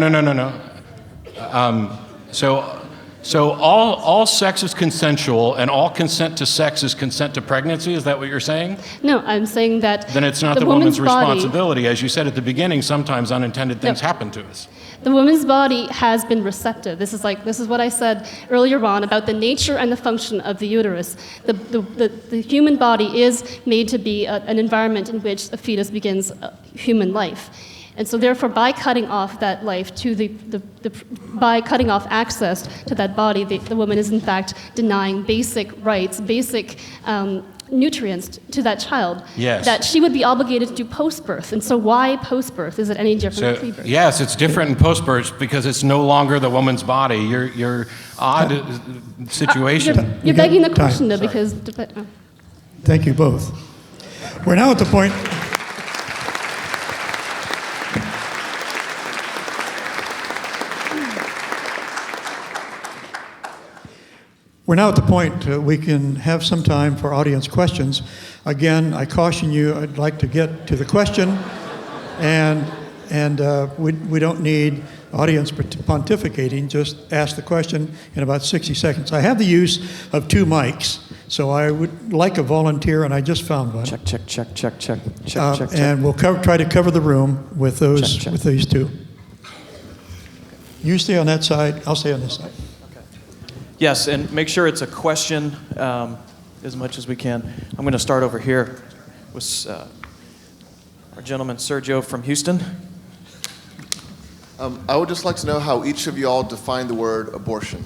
So all sex is consensual, and all consent to sex is consent to pregnancy? Is that what you're saying? No, I'm saying that Then it's not the woman's responsibility. As you said at the beginning, sometimes unintended things happen to us. The woman's body has been receptive. This is what I said earlier on about the nature and the function of the uterus. The human body is made to be an environment in which a fetus begins human life. And so therefore, by cutting off that life by cutting off access to that body, the woman is in fact denying basic rights, basic nutrients to that child. Yes. That she would be obligated to do post-birth. And so why post-birth? Is it any different than pre-birth? Yes, it's different in post-birth because it's no longer the woman's body. Your odd situation. You're begging the question, though, Sorry. because... Thank you both. We're now at the point... We're now at the point we can have some time for audience questions. Again, I caution you, I'd like to get to the question, and we don't need audience pontificating, just ask the question in about 60 seconds. I have the use of 2 mics, so I would like a volunteer, and I just found one. Check. And we'll try to cover the room with those with these 2. You stay on that side, I'll stay on this side. Yes, and make sure it's a question as much as we can. I'm going to start over here with our gentleman, Sergio from Houston. I would just like to know how each of y'all define the word abortion.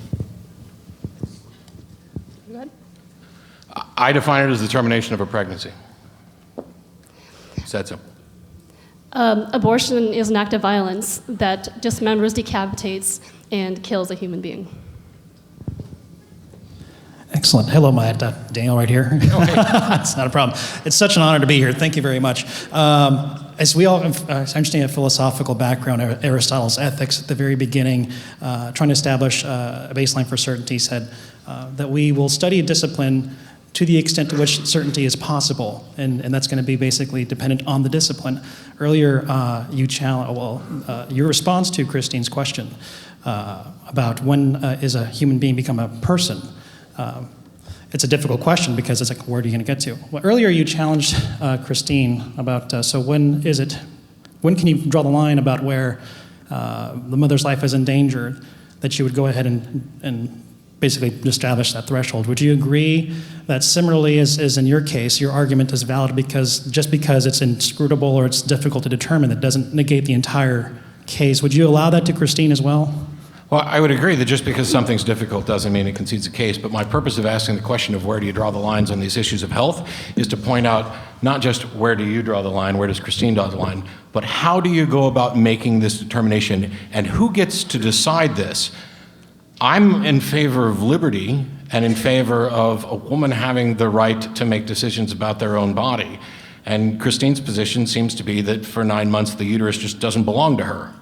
I define it as the termination of a pregnancy. Said so. Abortion is an act of violence that dismembers, decapitates, and kills a human being. Excellent. Hello, Matt. Daniel right here. It's not a problem. It's such an honor to be here. Thank you very much. As we all understand a philosophical background, Aristotle's Ethics at the very beginning, trying to establish a baseline for certainty, said that we will study a discipline to the extent to which certainty is possible, and that's going to be basically dependent on the discipline. Earlier, your response to Kristine's question about when is a human being become a person, it's a difficult question because it's like, where are you going to get to? Well, earlier you challenged Kristine about, so when can you draw the line about where the mother's life is endangered, that you would go ahead and basically establish that threshold. Would you agree that similarly as in your case, your argument is valid because just because it's inscrutable or it's difficult to determine, that doesn't negate the entire case? Would you allow that to Kristine as well? Well, I would agree that just because something's difficult doesn't mean it concedes a case, but my purpose of asking the question of where do you draw the lines on these issues of health is to point out not just where do you draw the line, where does Kristine draw the line, but how do you go about making this determination and who gets to decide this? I'm in favor of liberty and in favor of a woman having the right to make decisions about their own body. And Kristine's position seems to be that for 9 months the uterus just doesn't belong to her.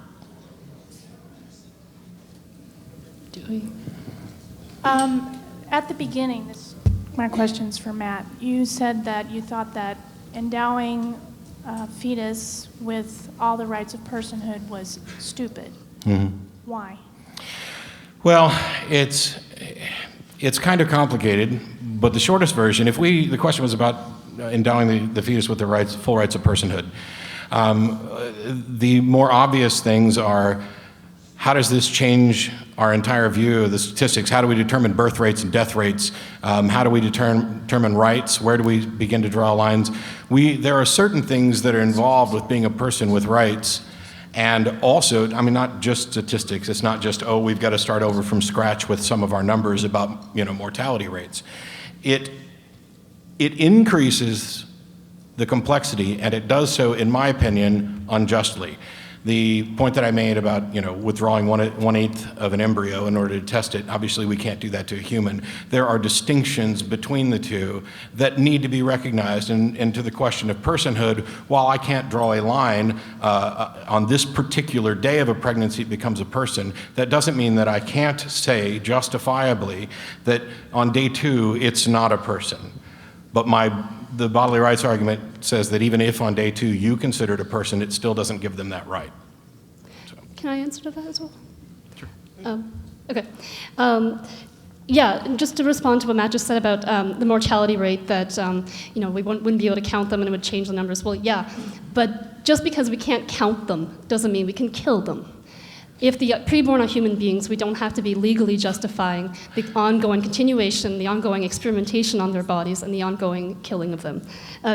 At the beginning, my question's for Matt. You said that you thought that endowing a fetus with all the rights of personhood was stupid. Mm-hmm. Why? Well, it's kind of complicated, but the shortest version, the question was about endowing the fetus with the full rights of personhood. The more obvious things are, how does this change our entire view of the statistics? How do we determine birth rates and death rates? How do we determine rights? Where do we begin to draw lines? There are certain things that are involved with being a person with rights. And also, I mean, not just statistics. It's not just, we've got to start over from scratch with some of our numbers about, mortality rates. It increases the complexity, and it does so, in my opinion, unjustly. The point that I made about, withdrawing 1/8 of an embryo in order to test it, obviously we can't do that to a human. There are distinctions between the two that need to be recognized. And to the question of personhood, while I can't draw a line on this particular day of a pregnancy it becomes a person, that doesn't mean that I can't say justifiably that on day 2 it's not a person. But the bodily rights argument says that even if on day 2 you consider it a person, it still doesn't give them that right. So. Can I answer to that as well? Sure. Okay. Yeah, and just to respond to what Matt just said about the mortality rate, that we wouldn't be able to count them and it would change the numbers. Well, yeah, but just because we can't count them doesn't mean we can kill them. If the preborn are human beings, we don't have to be legally justifying the ongoing continuation, the ongoing experimentation on their bodies, and the ongoing killing of them.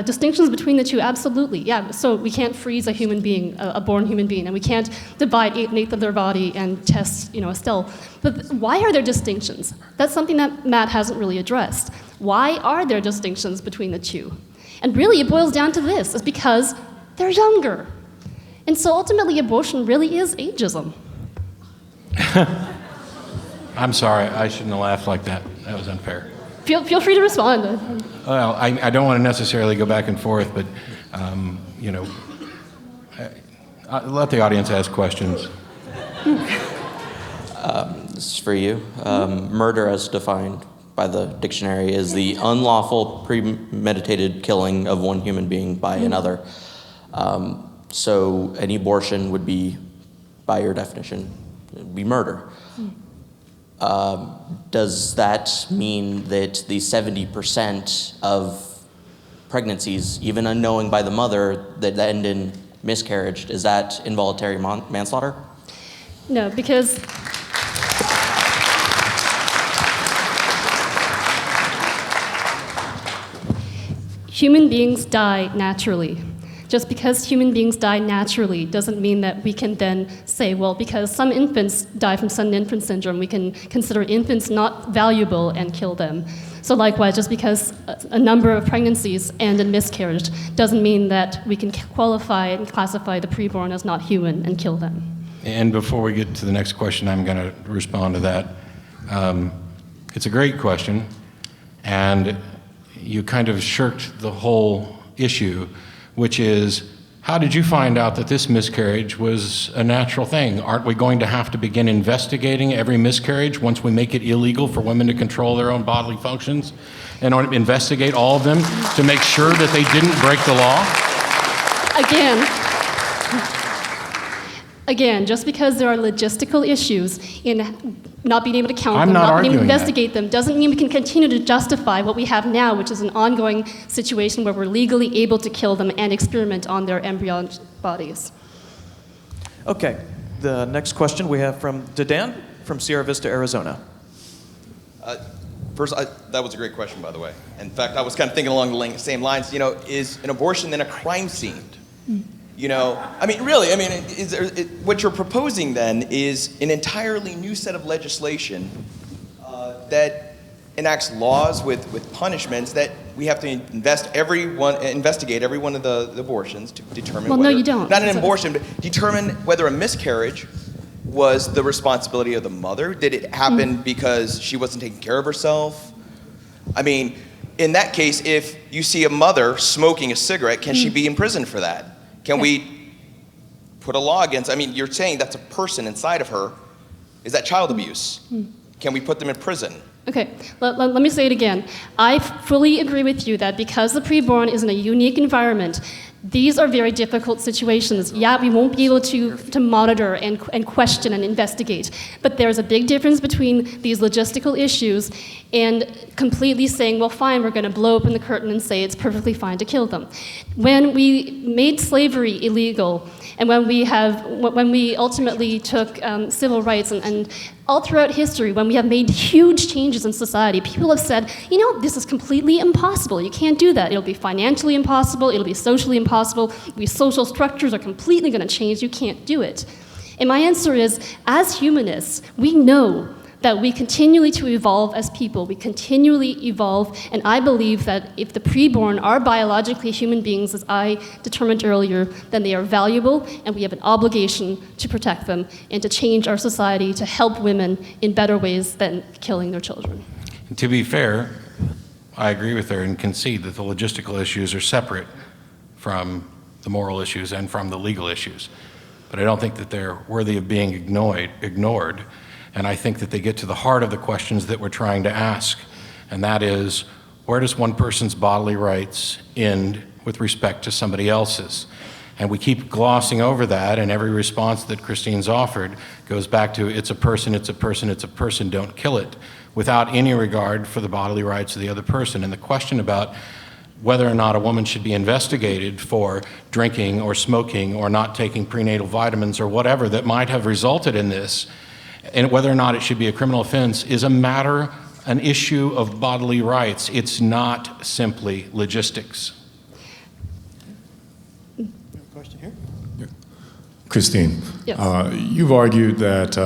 Distinctions between the two, absolutely, yeah. So we can't freeze a human being, a born human being, and we can't divide 1/8 of their body and test, a cell. But why are there distinctions? That's something that Matt hasn't really addressed. Why are there distinctions between the two? And really, it boils down to this: it's because they're younger. And so ultimately, abortion really is ageism. I'm sorry, I shouldn't have laughed like that. That was unfair. Feel free to respond. Well, I don't want to necessarily go back and forth, but, let the audience ask questions. This is for you. Murder, as defined by the dictionary, is the unlawful, premeditated killing of one human being by another. So any abortion would be, by your definition, it'd be murder. Does that mean that the 70% of pregnancies, even unknowing by the mother, that end in miscarriage, is that involuntary manslaughter? No, because human beings die naturally. Just because human beings die naturally doesn't mean that we can then say, well, because some infants die from sudden infant syndrome, we can consider infants not valuable and kill them. So likewise, just because a number of pregnancies end in miscarriage doesn't mean that we can qualify and classify the preborn as not human and kill them. And before we get to the next question, I'm going to respond to that. It's a great question. And you kind of shirked the whole issue, which is, how did you find out that this miscarriage was a natural thing? Aren't we going to have to begin investigating every miscarriage once we make it illegal for women to control their own bodily functions? And investigate all of them to make sure that they didn't break the law? Again, just because there are logistical issues in not being able to count I'm them, not not being able to arguing that. investigate them, doesn't mean we can continue to justify what we have now, which is an ongoing situation where we're legally able to kill them and experiment on their embryonic bodies. Okay, the next question we have from Dan from Sierra Vista, Arizona. First, that was a great question, by the way. In fact, I was kind of thinking along the same lines. You know, is an abortion then a crime scene? You know, I mean, really, I mean, what you're proposing then is an entirely new set of legislation that enacts laws with punishments that we have to investigate every one of the abortions to determine Well, whether, no, you don't. not an abortion, but determine whether a miscarriage was the responsibility of the mother. Did it happen because she wasn't taking care of herself? I mean, in that case, if you see a mother smoking a cigarette, can she be in prison for that? Can we put a law against, I mean, you're saying that's a person inside of her. Is that child abuse? Can we put them in prison? Okay, let me say it again. I fully agree with you that because the preborn is in a unique environment, these are very difficult situations. Yeah, we won't be able to monitor and question and investigate, but there's a big difference between these logistical issues and completely saying, well, fine, we're going to blow open the curtain and say it's perfectly fine to kill them. When we made slavery illegal, and when we ultimately took civil rights and all throughout history, when we have made huge changes in society, people have said, you know, this is completely impossible. You can't do that. It'll be financially impossible. It'll be socially impossible. These social structures are completely going to change. You can't do it. And my answer is, as humanists, we know that we continually to evolve as people. We continually evolve, and I believe that if the preborn are biologically human beings, as I determined earlier, then they are valuable, and we have an obligation to protect them and to change our society to help women in better ways than killing their children. To be fair, I agree with her and concede that the logistical issues are separate from the moral issues and from the legal issues. But I don't think that they're worthy of being ignored. And I think that they get to the heart of the questions that we're trying to ask. And that is, where does one person's bodily rights end with respect to somebody else's? And we keep glossing over that, and every response that Kristine's offered goes back to, it's a person, it's a person, it's a person, don't kill it, without any regard for the bodily rights of the other person. And the question about whether or not a woman should be investigated for drinking or smoking or not taking prenatal vitamins or whatever that might have resulted in this, and whether or not it should be a criminal offense, is an issue of bodily rights. It's not simply logistics. Question here? Kristine, Yes. you've argued that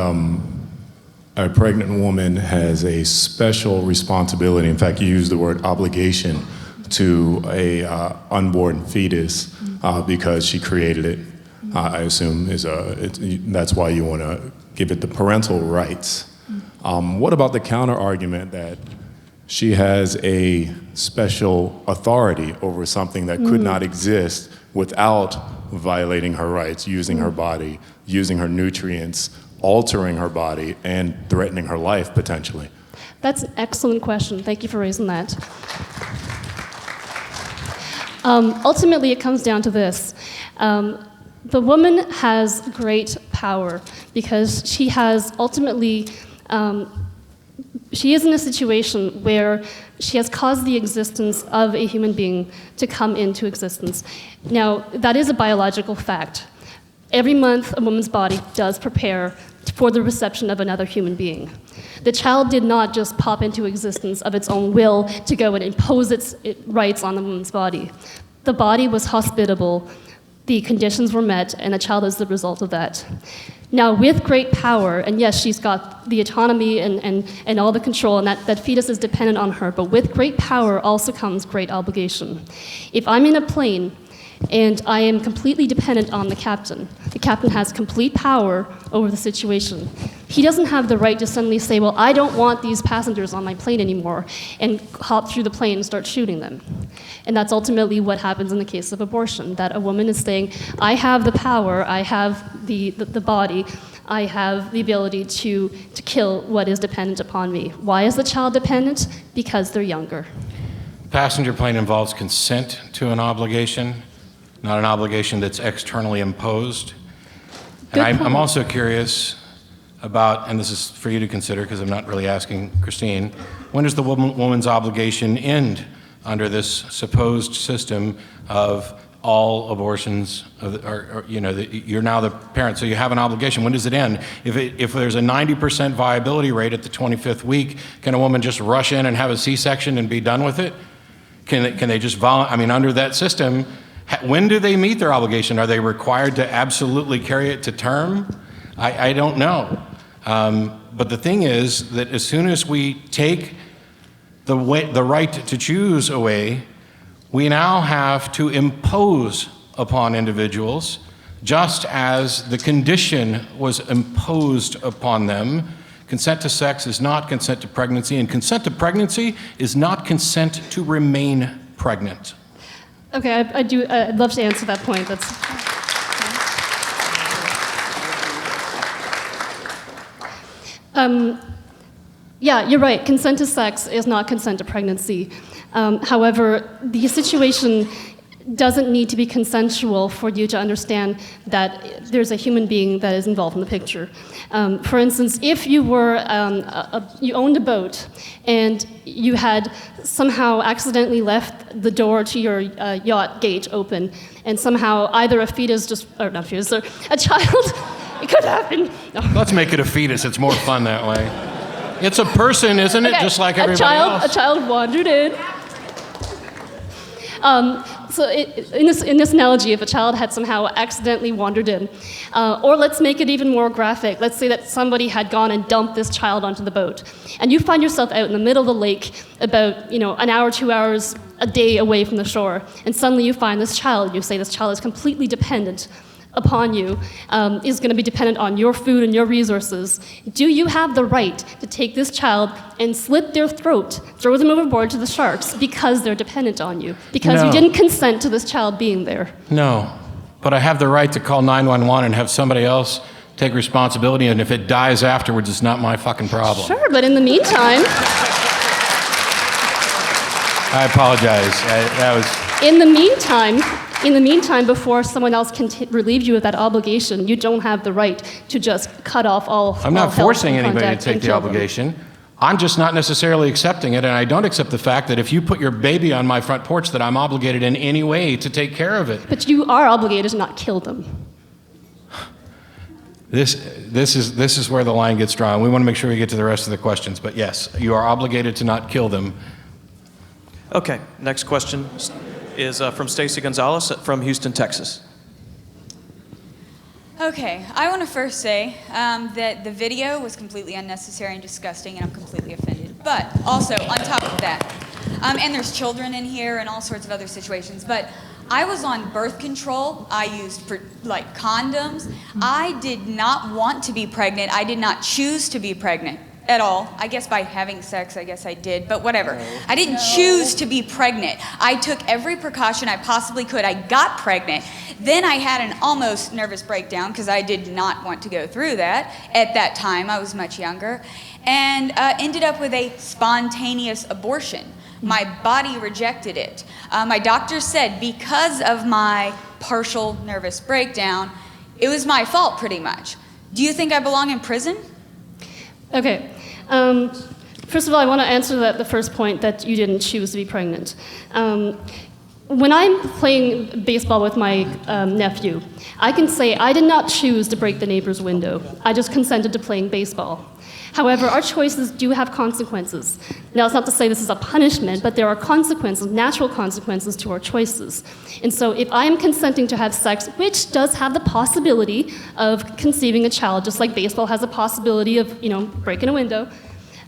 a pregnant woman has a special responsibility. In fact, you used the word obligation to a unborn fetus because she created it. I assume that's why you want to give it the parental rights. What about the counter argument that she has a special authority over something that could not exist without violating her rights, using her body, using her nutrients, altering her body, and threatening her life potentially? That's an excellent question. Thank you for raising that. Ultimately, it comes down to this. The woman has great power because she has ultimately, she is in a situation where she has caused the existence of a human being to come into existence. Now, that is a biological fact. Every month, a woman's body does prepare for the reception of another human being. The child did not just pop into existence of its own will to go and impose its rights on the woman's body. The body was hospitable, the conditions were met, and the child is the result of that. Now, with great power, and yes, she's got the autonomy and all the control, and that fetus is dependent on her, but with great power also comes great obligation. If I'm in a plane and I am completely dependent on the captain. The captain has complete power over the situation. He doesn't have the right to suddenly say, well, I don't want these passengers on my plane anymore, and hop through the plane and start shooting them. And that's ultimately what happens in the case of abortion, that a woman is saying, I have the power, I have the body, I have the ability to kill what is dependent upon me. Why is the child dependent? Because they're younger. Passenger plane involves consent to an obligation, not an obligation that's externally imposed. And I'm also curious about, and this is for you to consider because I'm not really asking Kristine, when does the woman's obligation end under this supposed system of all abortions, you're now the parent, so you have an obligation. When does it end? If there's a 90% viability rate at the 25th week, can a woman just rush in and have a C-section and be done with it? Can they just under that system, when do they meet their obligation? Are they required to absolutely carry it to term? I don't know. But the thing is that as soon as we take the right to choose away, we now have to impose upon individuals, just as the condition was imposed upon them. Consent to sex is not consent to pregnancy, and consent to pregnancy is not consent to remain pregnant. Okay, I'd love to answer that point. Yeah, you're right. Consent to sex is not consent to pregnancy. However, the situation doesn't need to be consensual for you to understand that there's a human being that is involved in the picture. For instance, if you were you owned a boat and you had somehow accidentally left the door to your yacht gate open, and somehow either a fetus or a child, it could happen. No. Let's make it a fetus. It's more fun that way. It's a person, isn't it? Okay. Just like everybody else. A child wandered in. So in this analogy, if a child had somehow accidentally wandered in, or let's make it even more graphic. Let's say that somebody had gone and dumped this child onto the boat, and you find yourself out in the middle of the lake about an hour, 2 hours a day away from the shore, and suddenly you find this child. You say this child is completely dependent upon you, is going to be dependent on your food and your resources. Do you have the right to take this child and slit their throat, throw them overboard to the sharks because they're dependent on you? Because No. you didn't consent to this child being there. No, but I have the right to call 911 and have somebody else take responsibility, and if it dies afterwards, it's not my fucking problem. Sure, but in the meantime... I apologize. In the meantime, before someone else can relieve you of that obligation, you don't have the right to just cut off all I'm not help forcing and anybody to contact take and the kill them. obligation. I'm just not necessarily accepting it, and I don't accept the fact that if you put your baby on my front porch, that I'm obligated in any way to take care of it. But you are obligated to not kill them. This is where the line gets drawn. We want to make sure we get to the rest of the questions, but yes, you are obligated to not kill them. Okay, next question is from Stacy Gonzalez from Houston, Texas. Okay, I want to first say that the video was completely unnecessary and disgusting, and I'm completely offended. But also, on top of that, and there's children in here and all sorts of other situations, but I was on birth control. I used condoms. I did not want to be pregnant. I did not choose to be pregnant at all. I guess by having sex, I guess I did, but whatever. I didn't choose to be pregnant. I took every precaution I possibly could. I got pregnant. Then I had an almost nervous breakdown because I did not want to go through that. At that time, I was much younger, and ended up with a spontaneous abortion. My body rejected it. My doctor said because of my partial nervous breakdown, it was my fault pretty much. Do you think I belong in prison? Okay. First of all, I want to answer the first point that you didn't choose to be pregnant. When I'm playing baseball with my nephew, I can say I did not choose to break the neighbor's window. I just consented to playing baseball. However, our choices do have consequences. Now, it's not to say this is a punishment, but there are consequences, natural consequences to our choices. And so if I am consenting to have sex, which does have the possibility of conceiving a child, just like baseball has a possibility of, breaking a window,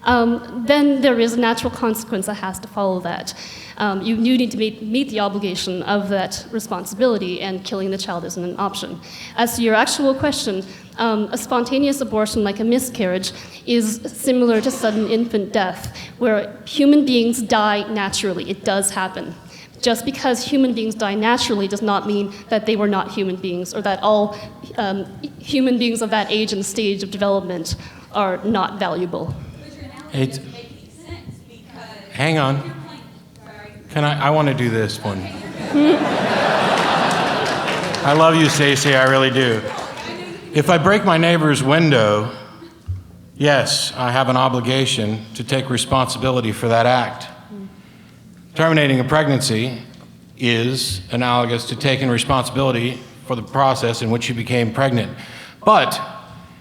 then there is a natural consequence that has to follow that. You need to meet the obligation of that responsibility, and killing the child isn't an option. As to your actual question, a spontaneous abortion, like a miscarriage, is similar to sudden infant death, where human beings die naturally. It does happen. Just because human beings die naturally does not mean that they were not human beings, or that all human beings of that age and stage of development are not valuable. Hang on. I want to do this one. I love you, Stacey, I really do. If I break my neighbor's window, yes, I have an obligation to take responsibility for that act. Terminating a pregnancy is analogous to taking responsibility for the process in which you became pregnant. But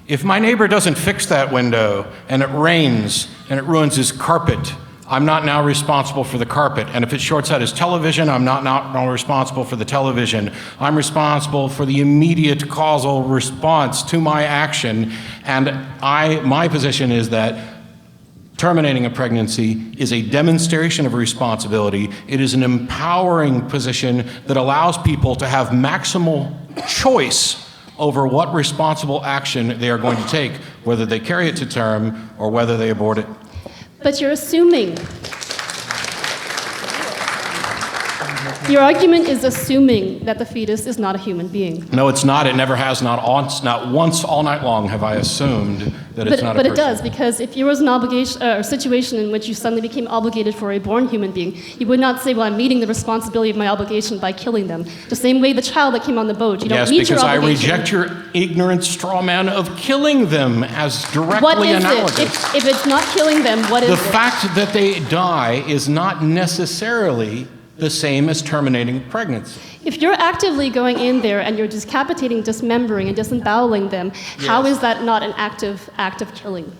if my neighbor doesn't fix that window, and it rains, and it ruins his carpet, I'm not now responsible for the carpet. And if it shorts out his television, I'm not now responsible for the television. I'm responsible for the immediate causal response to my action. And my position is that terminating a pregnancy is a demonstration of responsibility. It is an empowering position that allows people to have maximal choice over what responsible action they are going to take, whether they carry it to term or whether they abort it. But you're assuming. Your argument is assuming that the fetus is not a human being. No, it's not. It never has. Not once all night long have I assumed that it's not a person. But it does, because if there was an obligation or situation in which you suddenly became obligated for a born human being, you would not say, well, I'm meeting the responsibility of my obligation by killing them. The same way the child that came on the boat, you don't meet your obligation. Yes, because I reject your ignorant straw man of killing them as directly analogous. What is it? If it's not killing them, what is it? The fact that they die is not necessarily the same as terminating pregnancy. If you're actively going in there and you're decapitating, dismembering, and disemboweling them, how is that not an act of killing?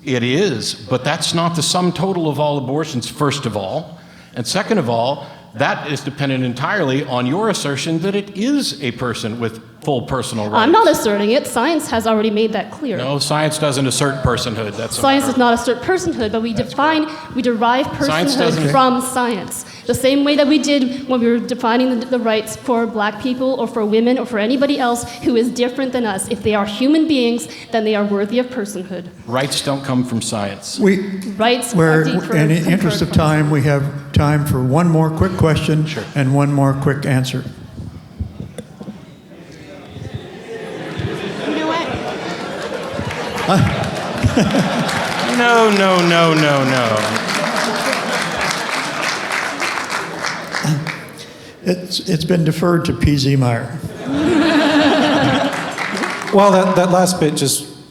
It is, but that's not the sum total of all abortions, first of all. And second of all, that is dependent entirely on your assertion that it is a person with full personal rights. I'm not asserting it. Science has already made that clear. No, science doesn't assert personhood. Science does not assert personhood, but we derive personhood from science. The same way that we did when we were defining the rights for black people or for women or for anybody else who is different than us. If they are human beings, then they are worthy of personhood. Rights don't come from science. Rights in the interest of time, we have time for one more quick question and one more quick answer. You know what? No. It's been deferred to P.Z. Meyer. Well, that last bit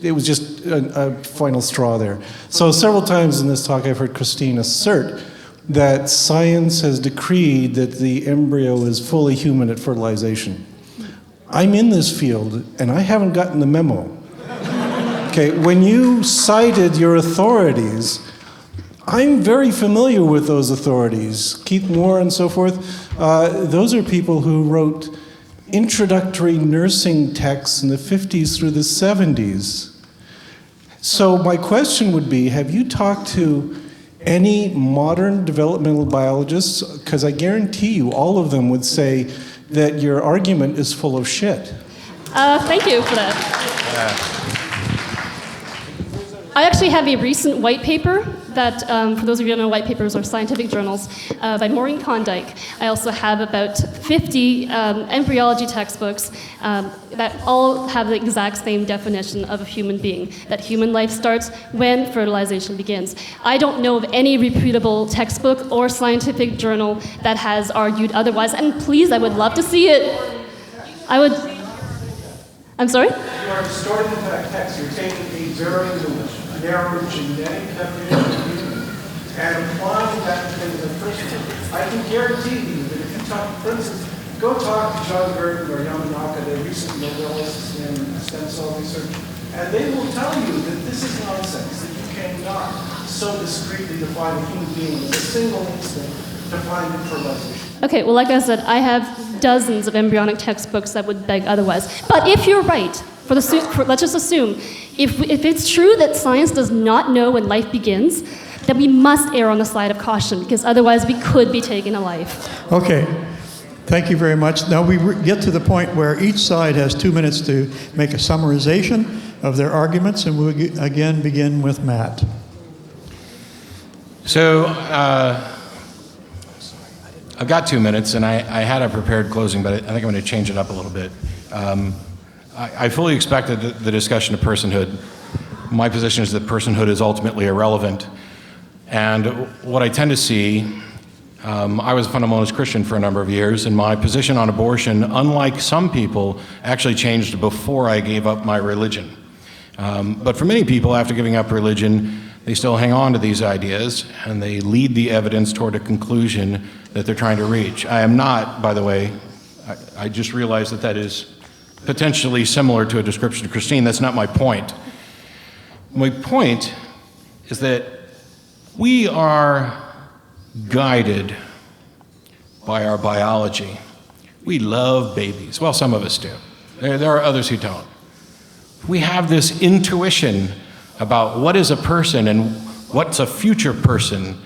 it was just a final straw there. So several times in this talk I've heard Kristine assert that science has decreed that the embryo is fully human at fertilization. I'm in this field and I haven't gotten the memo. Okay, when you cited your authorities, I'm very familiar with those authorities, Keith Moore and so forth. Those are people who wrote introductory nursing texts in the 50s through the 70s. So my question would be, have you talked to any modern developmental biologists? Because I guarantee you all of them would say that your argument is full of shit. Thank you for that. I actually have a recent white paper that, for those of you who don't know, white papers are scientific journals by Maureen Klondike. I also have about 50 embryology textbooks that all have the exact same definition of a human being, that human life starts when fertilization begins. I don't know of any reputable textbook or scientific journal that has argued otherwise, and please, I would love to see it. I'm sorry? You are distorting the text. You're taking a very narrow genetic definition and applying that to the person. I can guarantee you that if you talk, for instance, go talk to John Burton or Yamanaka, the recent Nobelists in stem cell research, and they will tell you that this is nonsense, that you cannot so discreetly define a human being with a single instant defined in fertilization. Okay, well, like I said, I have dozens of embryonic textbooks that would beg otherwise. But if you're right, let's just assume, if it's true that science does not know when life begins, then we must err on the side of caution, because otherwise we could be taking a life. Okay. Thank you very much. Now we get to the point where each side has 2 minutes to make a summarization of their arguments, and we'll again begin with Matt. So I've got 2 minutes, and I had a prepared closing, but I think I'm going to change it up a little bit. I fully expected the discussion of personhood. My position is that personhood is ultimately irrelevant. And what I tend to see, I was a fundamentalist Christian for a number of years, and my position on abortion, unlike some people, actually changed before I gave up my religion. But for many people, after giving up religion, they still hang on to these ideas, and they lead the evidence toward a conclusion that they're trying to reach. I am not, by the way, I just realized that is potentially similar to a description of Kristine. That's not my point. My point is that we are guided by our biology. We love babies. Well, some of us do. There are others who don't. We have this intuition about what is a person and what's a future person,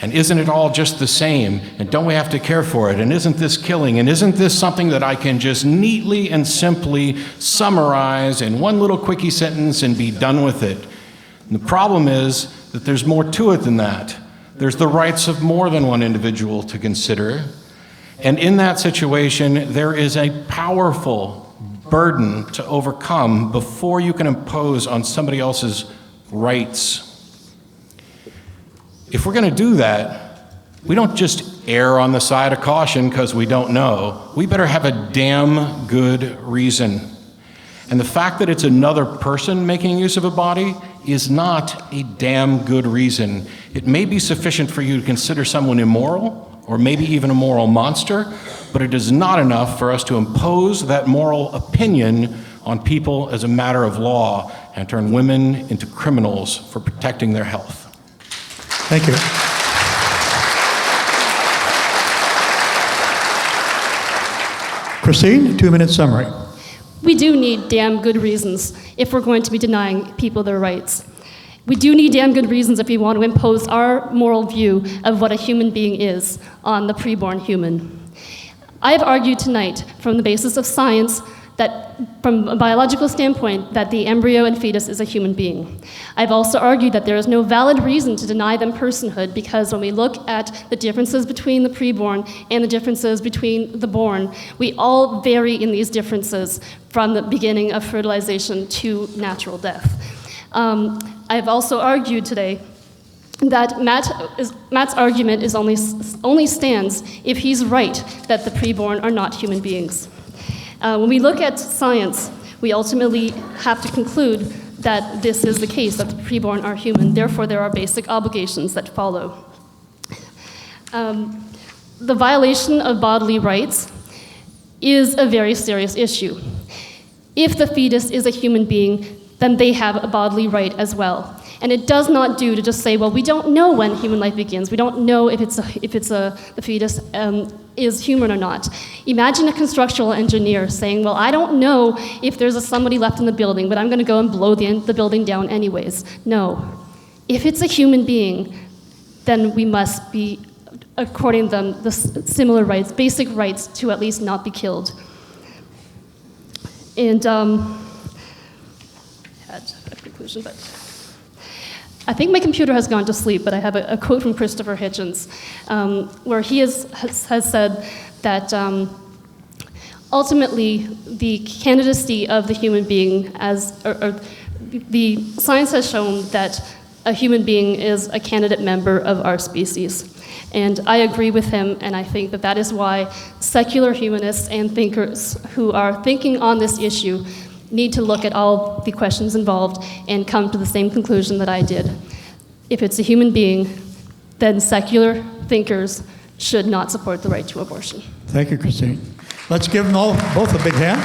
and isn't it all just the same, and don't we have to care for it, and isn't this killing, and isn't this something that I can just neatly and simply summarize in one little quickie sentence and be done with it. And the problem is that there's more to it than that. There's the rights of more than one individual to consider, and in that situation there is a powerful burden to overcome before you can impose on somebody else's rights. If we're going to do that, we don't just err on the side of caution because we don't know. We better have a damn good reason. And the fact that it's another person making use of a body is not a damn good reason. It may be sufficient for you to consider someone immoral, or maybe even a moral monster, but it is not enough for us to impose that moral opinion on people as a matter of law and turn women into criminals for protecting their health. Thank you. Kristine, 2-minute summary. We do need damn good reasons if we're going to be denying people their rights. We do need damn good reasons if we want to impose our moral view of what a human being is on the preborn human. I have argued tonight, from the basis of science, that from a biological standpoint, that the embryo and fetus is a human being. I've also argued that there is no valid reason to deny them personhood, because when we look at the differences between the preborn and the differences between the born, we all vary in these differences from the beginning of fertilization to natural death. I've also argued today that Matt's argument is only stands if he's right that the preborn are not human beings. When we look at science, we ultimately have to conclude that this is the case, that the preborn are human. Therefore, there are basic obligations that follow. The violation of bodily rights is a very serious issue. If the fetus is a human being, then they have a bodily right as well. And it does not do to just say, well, we don't know when human life begins. We don't know if the fetus is human or not. Imagine a constructional engineer saying, well, I don't know if there's somebody left in the building, but I'm going to go and blow the building down anyways. No. If it's a human being, then we must be according them the similar rights, basic rights to at least not be killed. And had a conclusion, but I think my computer has gone to sleep, but I have a quote from Christopher Hitchens, where he has said that ultimately the candidacy of the human being the science has shown that a human being is a candidate member of our species. And I agree with him, and I think that is why secular humanists and thinkers who are thinking on this issue need to look at all the questions involved and come to the same conclusion that I did. If it's a human being, then secular thinkers should not support the right to abortion. Thank you, Kristine. Let's give them both a big hand.